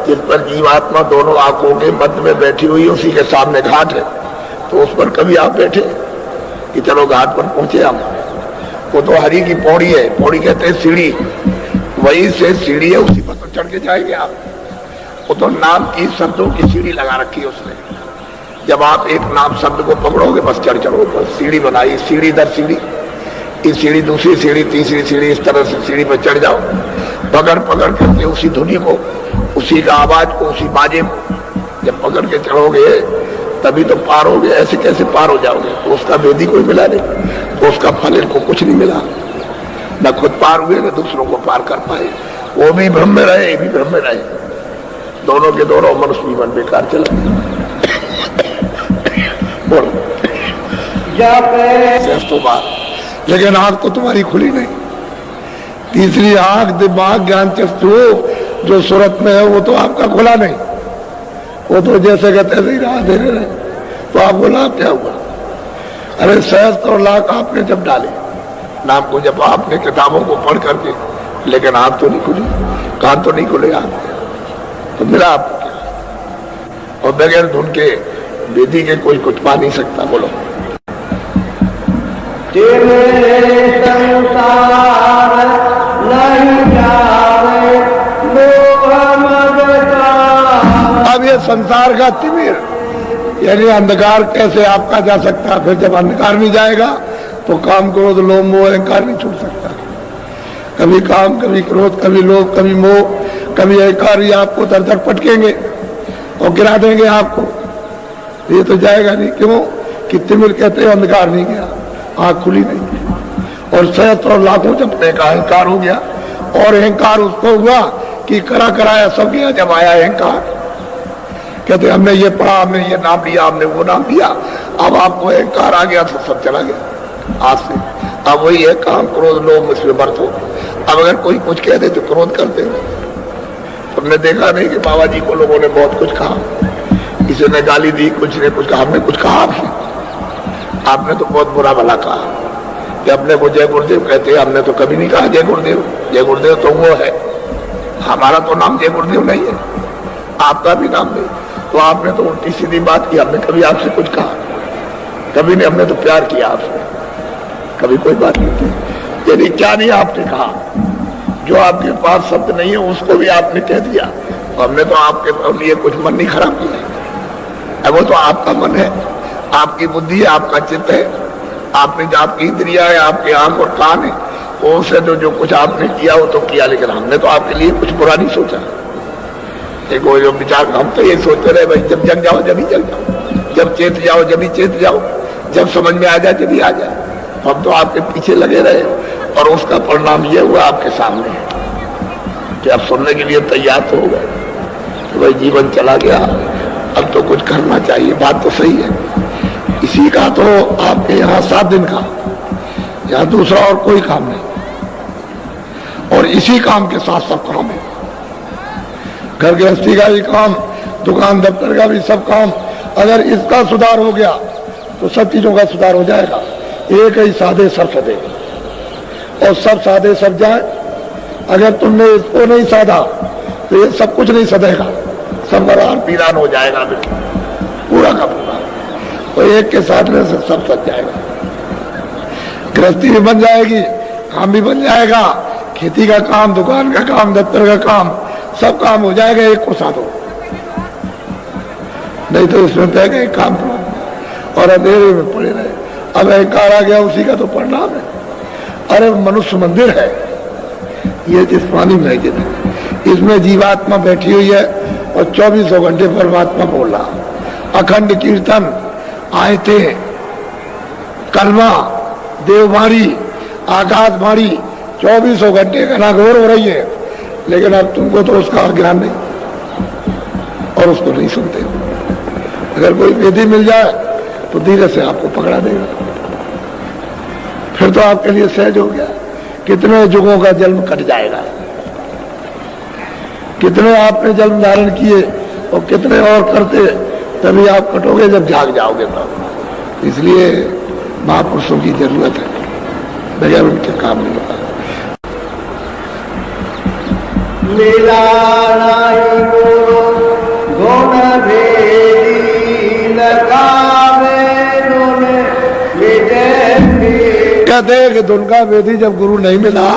Speaker 1: जिस पर जीवात्मा दोनों आंखों के मध्य में बैठी हुई, उसी के सामने घाट है। तो उस पर कभी आप बैठे कि चलो घाट पर पहुंचे हम? वो तो हरि की पौड़ी है, पौड़ी कहते हैं सीढ़ी, वही से सीढ़ी है, उसी पर तो चढ़ के जाएंगे आप। वो तो नाम की शब्दों की सीढ़ी लगा रखी है उसने। जब आप एक नाम शब्द को पकड़ोगे बस चढ़ो, बस सीढ़ी बनाई, सीढ़ी दर सीढ़ी, इस सीढ़ी दूसरी सीढ़ी तीसरी सीढ़ी, इस तरह से सीढ़ी पर चढ़ जाओ, पकड़ पकड़ करके उसी धुनी को, उसी का आवाज को, उसी बाजे को जब पकड़ के चढ़ोगे तभी तो पार होगे। ऐसे कैसे पार हो जाओगे? तो उसका भेद ही कोई मिला नहीं, तो उसका फल इनको कुछ नहीं मिला। न खुद पार हुए न दूसरों को पार कर पाए। वो भी भ्रम में रहे, ये भी भ्रम में रहे, दोनों के दोनों मनुष्य जीवन बेकार चला। बोलो तो बात, लेकिन आंख तो तुम्हारी खुली नहीं। तीसरी आंख दिमाग ज्ञान चक्षु जो सूरत में है वो तो आपका खुला नहीं, वो तो जैसे कहते ऐसे ही राह दे रहे। तो आप बोला क्या हुआ? अरे सहस्त्र और लाख आपने जब डाले नाम को, जब आपने किताबों को पढ़ करके, लेकिन आंख तो नहीं खुली, कान तो नहीं खुले, आंख तो मिला आपको क्या? और बगैर धुन के विधि के कोई कुछ पा नहीं सकता। बोलो अब ये संसार का तिमिर यानी अंधकार कैसे आपका जा सकता है? फिर जब अंधकार नहीं जाएगा तो काम क्रोध लोभ मोह अहंकार नहीं छूट सकता। कभी काम, कभी क्रोध, कभी लोभ, कभी मोह, कभी अहंकार, ये आपको दर दर पटकेंगे और गिरा देंगे आपको। ये तो जाएगा नहीं। क्यों? कि तिमिर कहते हैं अंधकार नहीं गया, आंख खुली नहीं। और सहस्त्र और लाखों जपने का अहंकार हो गया, और अहंकार उसको हुआ कि करा कराया सब गया। जब आया अहंकार, कहते हमने ये पढ़ा, हमने ये नाम लिया, हमने वो नाम लिया, अब आपको अहंकार आ गया तो सब चला गया। आज से अब वही है काम क्रोध लोभ मुझमें मत हो। अब अगर कोई कुछ कह दे तो क्रोध करते हो। तुमने देखा नहीं कि बाबा जी को लोगों ने बहुत कुछ कहा, किसी ने गाली दी, कुछ ने कुछ कहा, हमने कुछ कहा भी? आपने तो बहुत बुरा भला कहा कि अपने को जय गुरुदेव कहते हैं, हमने तो कभी नहीं कहा जय गुरुदेव। जय गुरुदेव तो वो है, हमारा तो नाम जय गुरुदेव नहीं है, आपका भी नाम नहीं। तो आपने तो उल्टी सीधी बात की, हमने कभी आपसे कुछ कहा? कभी नहीं। हमने तो प्यार किया आपसे, कभी कोई बात नहीं की। यदि क्या नहीं आपने कहा, जो आपके पास शब्द नहीं है उसको भी आपने कह दिया, तो हमने तो आपके लिए कुछ मन नहीं खराब किया। अब वो तो आपका मन है, आपकी बुद्धि है, आपका चित्त है, आपने जो आपकी इंद्रिया है, आपके आंख और कान है, उससे जो कुछ आपने किया वो तो किया, लेकिन हमने तो आपके लिए कुछ बुरा नहीं सोचा। देखो जो विचार, हम तो ये सोचते रहे भाई जब जग जाओ जब ही जग जाओ, जब चेत जाओ जब ही चेत जाओ, जब समझ में आ जाए जब ही आ जाए। हम तो आपके पीछे लगे रहे और उसका परिणाम ये हुआ आपके सामने कि आप सुनने के लिए तैयार तो हो गए कि भाई जीवन चला गया, अब तो कुछ करना चाहिए। बात तो सही है। इसी का तो आपके यहाँ 7 दिन का, यहाँ दूसरा और कोई काम नहीं, और इसी काम के साथ सब काम है। घर गृहस्थी का भी काम, दुकान दफ्तर का भी सब काम। अगर इसका सुधार हो गया तो सब चीजों का सुधार हो जाएगा। एक ही साधे सब सदे, और सब साधे सब जाए। अगर तुमने इसको नहीं साधा तो ये सब कुछ नहीं सदेगा, सब बरान पीरान हो जाएगा पूरा का पूरा। तो एक के साधने से सब सज जाएगा। गृहस्थी भी बन जाएगी, काम भी बन जाएगा, खेती का काम, दुकान का काम, दफ्तर का काम, सब काम हो जाएगा एक को साधो। नहीं तो इसमें तय गए काम और अंधेरे में पड़े रहे। अब अहंकार आ गया, उसी का तो परिणाम है। अरे मनुष्य मंदिर है ये जिस्मानी मस्जिद है, इसमें जीवात्मा बैठी हुई है और 24 घंटे परमात्मा बोल रहा। अखंड कीर्तन, आयते, कलमा, देववाणी, आकाशवाणी 24 घंटे घनाघोर हो रही है, लेकिन अब तुमको तो उसका ज्ञान नहीं और उसको नहीं सुनते। अगर कोई वेदी मिल जाए तो धीरे से आपको पकड़ा देगा, फिर तो आपके लिए सहज हो गया। कितने युगों का जन्म कट जाएगा, कितने आपने जन्म धारण किए और कितने और करते, तभी आप कटोगे जब जाग जाओगे तब। इसलिए महापुरुषों की जरूरत है, बगैर उनके काम नहीं होता।
Speaker 2: लीला नाई गुरु गुण भेदी लगावे नुने कहते हैं कि धुन का वेदी जब गुरु नहीं मिला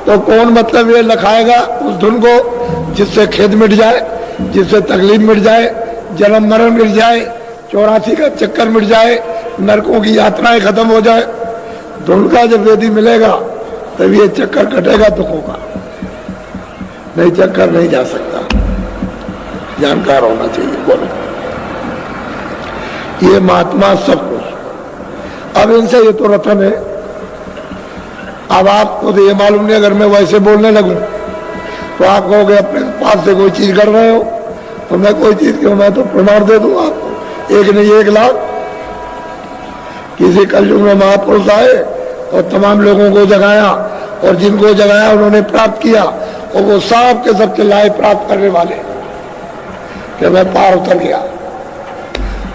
Speaker 2: तो कौन मतलब ये लखाएगा उस धुन को जिससे खेद मिट जाए, जिससे तकलीफ मिट जाए, जन्म मरण मिट जाए, 84 का चक्कर मिट जाए, नरकों की यात्राएं खत्म हो जाए। धुन का जब वेदी मिलेगा तब ये चक्कर कटेगा दुखों का, नहीं चक्कर नहीं जा सकता। जानकार होना चाहिए। बोलो ये महात्मा सब कुछ। अब इनसे ये तो रतन है। अब आपको तो ये मालूम नहीं, अगर मैं वैसे बोलने लगूं तो आप कहोगे अपने पास से कोई चीज कर रहे हो, तो मैं कोई चीज क्यों, मैं तो प्रमाण दे दूं आपको, 1 नहीं 1 लाख। किसी कलयुग में महापुरुष आए और तमाम लोगों को जगाया, और जिनको जगाया उन्होंने प्राप्त किया, और वो सब के सब चिल्लाए प्राप्त करने वाले कि मैं पार उतर गया,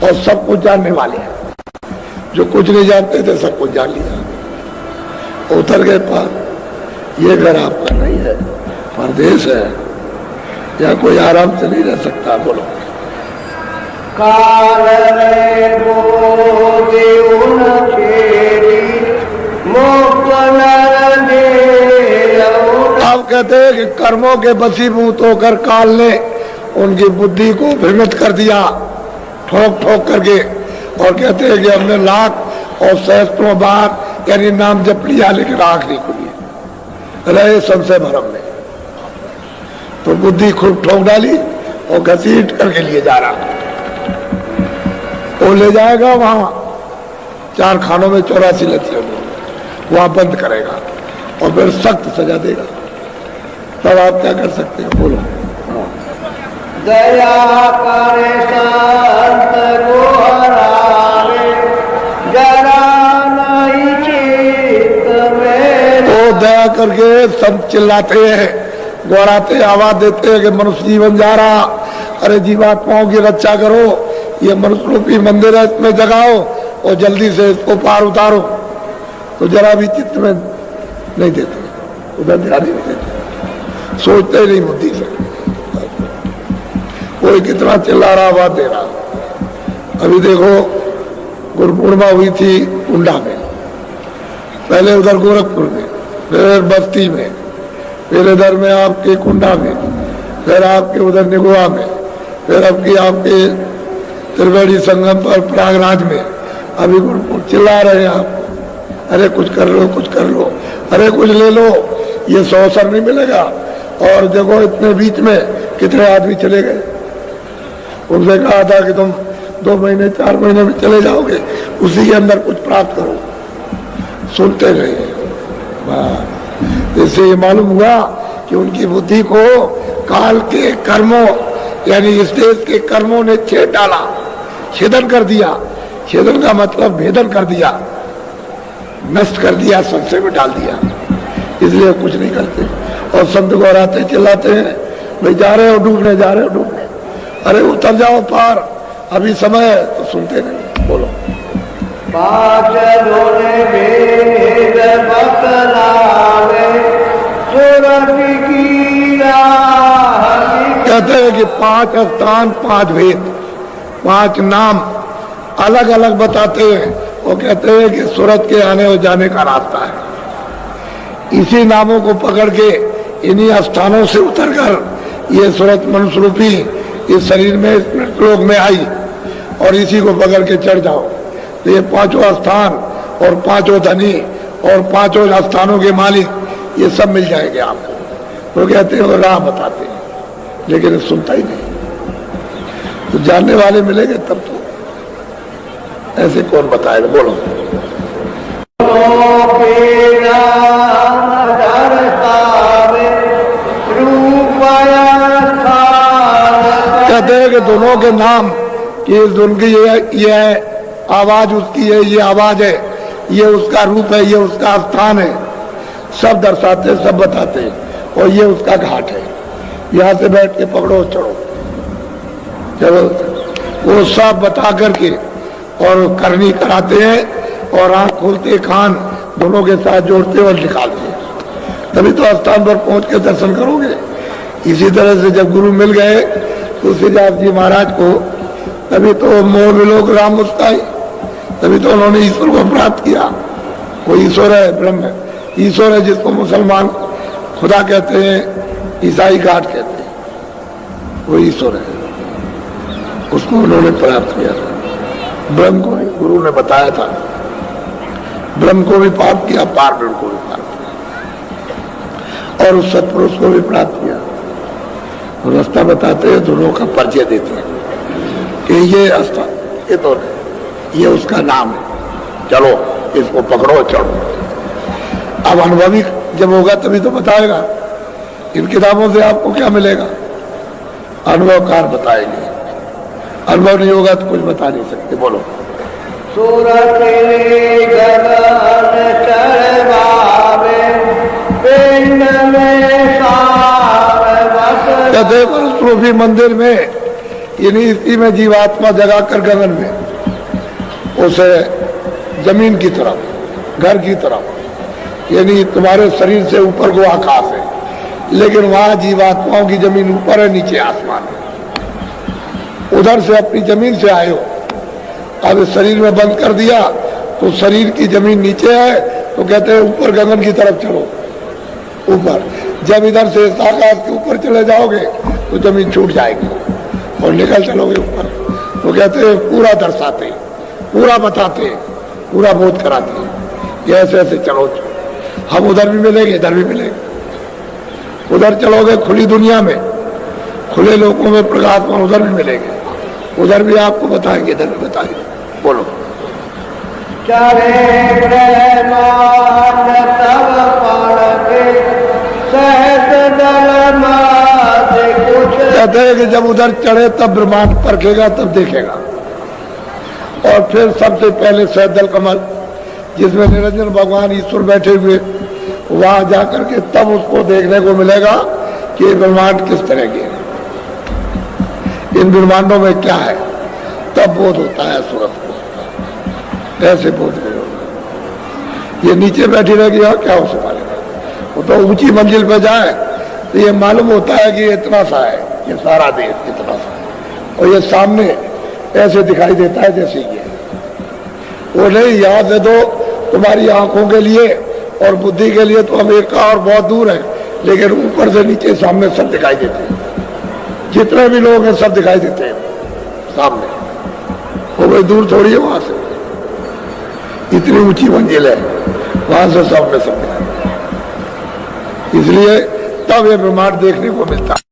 Speaker 2: और सब कुछ जानने वाले हैं। जो कुछ नहीं जानते थे सब कुछ जान लिया, उतर गए पार। ये घर आपका नहीं है, परदेश है, या कोई आराम से नहीं रह सकता। बोलो
Speaker 3: काल रे बोधि उन खेरी मुक्त नर देव।
Speaker 1: आप कहते हैं कि कर्मों के बसीभूत होकर काल ने उनकी बुद्धि को भ्रमित कर दिया, ठोक ठोक करके, और कहते हैं कि हमने लाख और सहस्त्रों बार यानी नाम जप लिया, लेकिन आंख नहीं खुली, रहे संशय भरम में। तो बुद्धि खूब ठोक डाली और घसीट करके लिए जा रहा। वो ले जाएगा वहां 4 खानों में 84 लतियों में, वहां बंद करेगा और फिर सख्त सजा देगा। तब आप क्या कर सकते हैं? बोलो
Speaker 3: दया करे संत को हरावे, जरा नहीं चित
Speaker 2: दया करके सब चिल्लाते हैं, गौराते, आवाज देते हैं कि मनुष्य जीवन जा रहा, अरे जीवात्माओं की रक्षा करो, ये मनुष्य रूपी मंदिर है, इसमें जगाओ और जल्दी से इसको पार उतारो। तो जरा भी चित्त में नहीं देते, उधर ध्यान ही नहीं देते, सोचते ही नहीं बुद्धि से। कोई कितना चिल्ला रहा, आवाज दे रहा। अभी देखो गुरु पूर्णिमा हुई थी कुंडा में, पहले उधर गोरखपुर में, फिर बस्ती में, फिर इधर में आपके कुंडा में, फिर आपके उधर निगुआ में, फिर आपके त्रिवेणी संगम पर प्रयागराज में। अभी चिल्ला रहे हैं आप, अरे कुछ कर लो, कुछ कर लो, अरे कुछ ले लो, ये 100 अवसर नहीं मिलेगा। और देखो इतने बीच में कितने आदमी चले गए। उनसे कहा था कि तुम 2 महीने 4 महीने में चले जाओगे, उसी के अंदर कुछ प्राप्त करो, सुनते रहे। इससे ये मालूम हुआ कि उनकी बुद्धि को काल के कर्मों यानी इस देश के कर्मों ने छेद डाला, छेदन कर दिया। छेदन का मतलब भेदन कर दिया, नष्ट कर दिया, संशय में डाल दिया, इसलिए कुछ नहीं करते। और संत गौराते चिल्लाते हैं, भाई जा रहे हो डूबने, जा रहे हो डूबने, अरे उतर जाओ पार, अभी समय है। तो सुनते नहीं। बोलो। कहते हैं कि 5 स्थान 5 भेद, 5 नाम अलग अलग बताते हैं। वो कहते हैं कि सूरत के आने और जाने का रास्ता है। इसी नामों को पकड़ के इन्हीं स्थानों से उतरकर ये सूरत मनुष्य रूपी इस शरीर में, इस लोक में आई, और इसी को पकड़ के चढ़ जाओ। तो ये 5 स्थान और 5 धनी और 5 स्थानों के मालिक, ये सब मिल जाएंगे आपको। वो कहते हैं वो राह बताते हैं, लेकिन सुनता ही नहीं। तो जानने वाले मिलेंगे तब तो, ऐसे कौन बताएगा। बोलो। कहते हैं कि दोनों के नाम कि इस धुन की ये है आवाज, उसकी है ये आवाज है, ये उसका रूप है, ये उसका स्थान है, सब दर्शाते, सब बताते हैं। और ये उसका घाट है, यहाँ से बैठ के पकड़ो चढ़ो, चलो, वो सब बता करके और करनी कराते हैं। और आंख खोलते, कान दोनों के साथ जोड़ते और निकालते हैं, तभी तो स्थान पर पहुंच के दर्शन करोगे। इसी तरह से जब गुरु मिल गए तुलसीदास जी महाराज को, तभी तो मोह विलोक राम मुस्काई, तभी तो उन्होंने ईश्वर को प्राप्त किया। वो ईश्वर है, ब्रह्म ईश्वर है, जिसको मुसलमान खुदा कहते हैं, ईसाई गाड कहते हैं, वो ईश्वर है, उसको उन्होंने प्राप्त किया था। ब्रह्म को गुरु ने बताया था, ब्रह्म को भी प्राप्त किया, पार ब्रह्म को भी प्राप्त किया, और उस सत्पुरुष को भी प्राप्त किया। रास्ता बताते हैं, दोनों का परिचय देते हैं कि ये रास्ता, ये तो ये उसका नाम है, चलो इसको पकड़ो चढ़ो। अब अनुभवी जब होगा तभी तो बताएगा। इन किताबों से आपको क्या मिलेगा? अनुभवकार बताएंगे, अनुभव नहीं होगा तो कुछ बता नहीं सकते। बोलो।
Speaker 3: सूरत
Speaker 2: रूपी मंदिर में इसी में जीवात्मा जगाकर गगन में, उसे जमीन की तरफ, घर की तरफ, यानी तुम्हारे शरीर से ऊपर को आकाश है, लेकिन वहां जीवात्माओं की जमीन ऊपर है, नीचे आसमान है। उधर से अपनी जमीन से आए हो, अब शरीर में बंद कर दिया तो शरीर की जमीन नीचे है, तो कहते हैं ऊपर गगन की तरफ चलो, ऊपर। जब इधर से आकाश के ऊपर चले जाओगे तो जमीन छूट जाएगी और निकल चलोगे ऊपर, तो कहते हैं पूरा दर्शाते, पूरा बताते, पूरा बोध कराते हैं, ये ऐसे ऐसे चलो। हम उधर भी मिलेंगे, इधर भी मिलेंगे। उधर चलोगे खुली दुनिया में, खुले लोगों में प्रकाशमान, उधर भी मिलेंगे, उधर भी आपको बताएंगे, इधर भी बताएंगे। बोलो। कहते हैं कि जब उधर चढ़े तब ब्रह्मांड परखेगा, तब देखेगा। और फिर सबसे पहले सहदल कमल, जिसमें निरंजन भगवान ईश्वर बैठे हुए, वहां जाकर के तब उसको देखने को मिलेगा कि ये ब्रह्मांड किस तरह के है, इन ब्रह्मांडों में क्या है, तब बोध होता है सूरत को। ऐसे बोध नहीं होगा। ये नीचे बैठी रहेगी और क्या हो सकता है, वो तो ऊंची मंजिल पे जाए तो ये मालूम होता है कि ये इतना सा है, ये सारा देश इतना सा है, और ये सामने ऐसे दिखाई देता है जैसे ये। वो नहीं, याद दे दो तुम्हारी आंखों के लिए और बुद्धि के लिए तो अमेरिका और बहुत दूर है, लेकिन ऊपर से नीचे सामने सब दिखाई देते हैं, जितने भी लोग हैं सब दिखाई देते हैं सामने, वो भाई दूर थोड़ी है वहां से, इतनी ऊंची मंजिल है, वहां से सामने सब दिखाई देते हैं। इसलिए तब ये ब्रह्मांड देखने को मिलता है।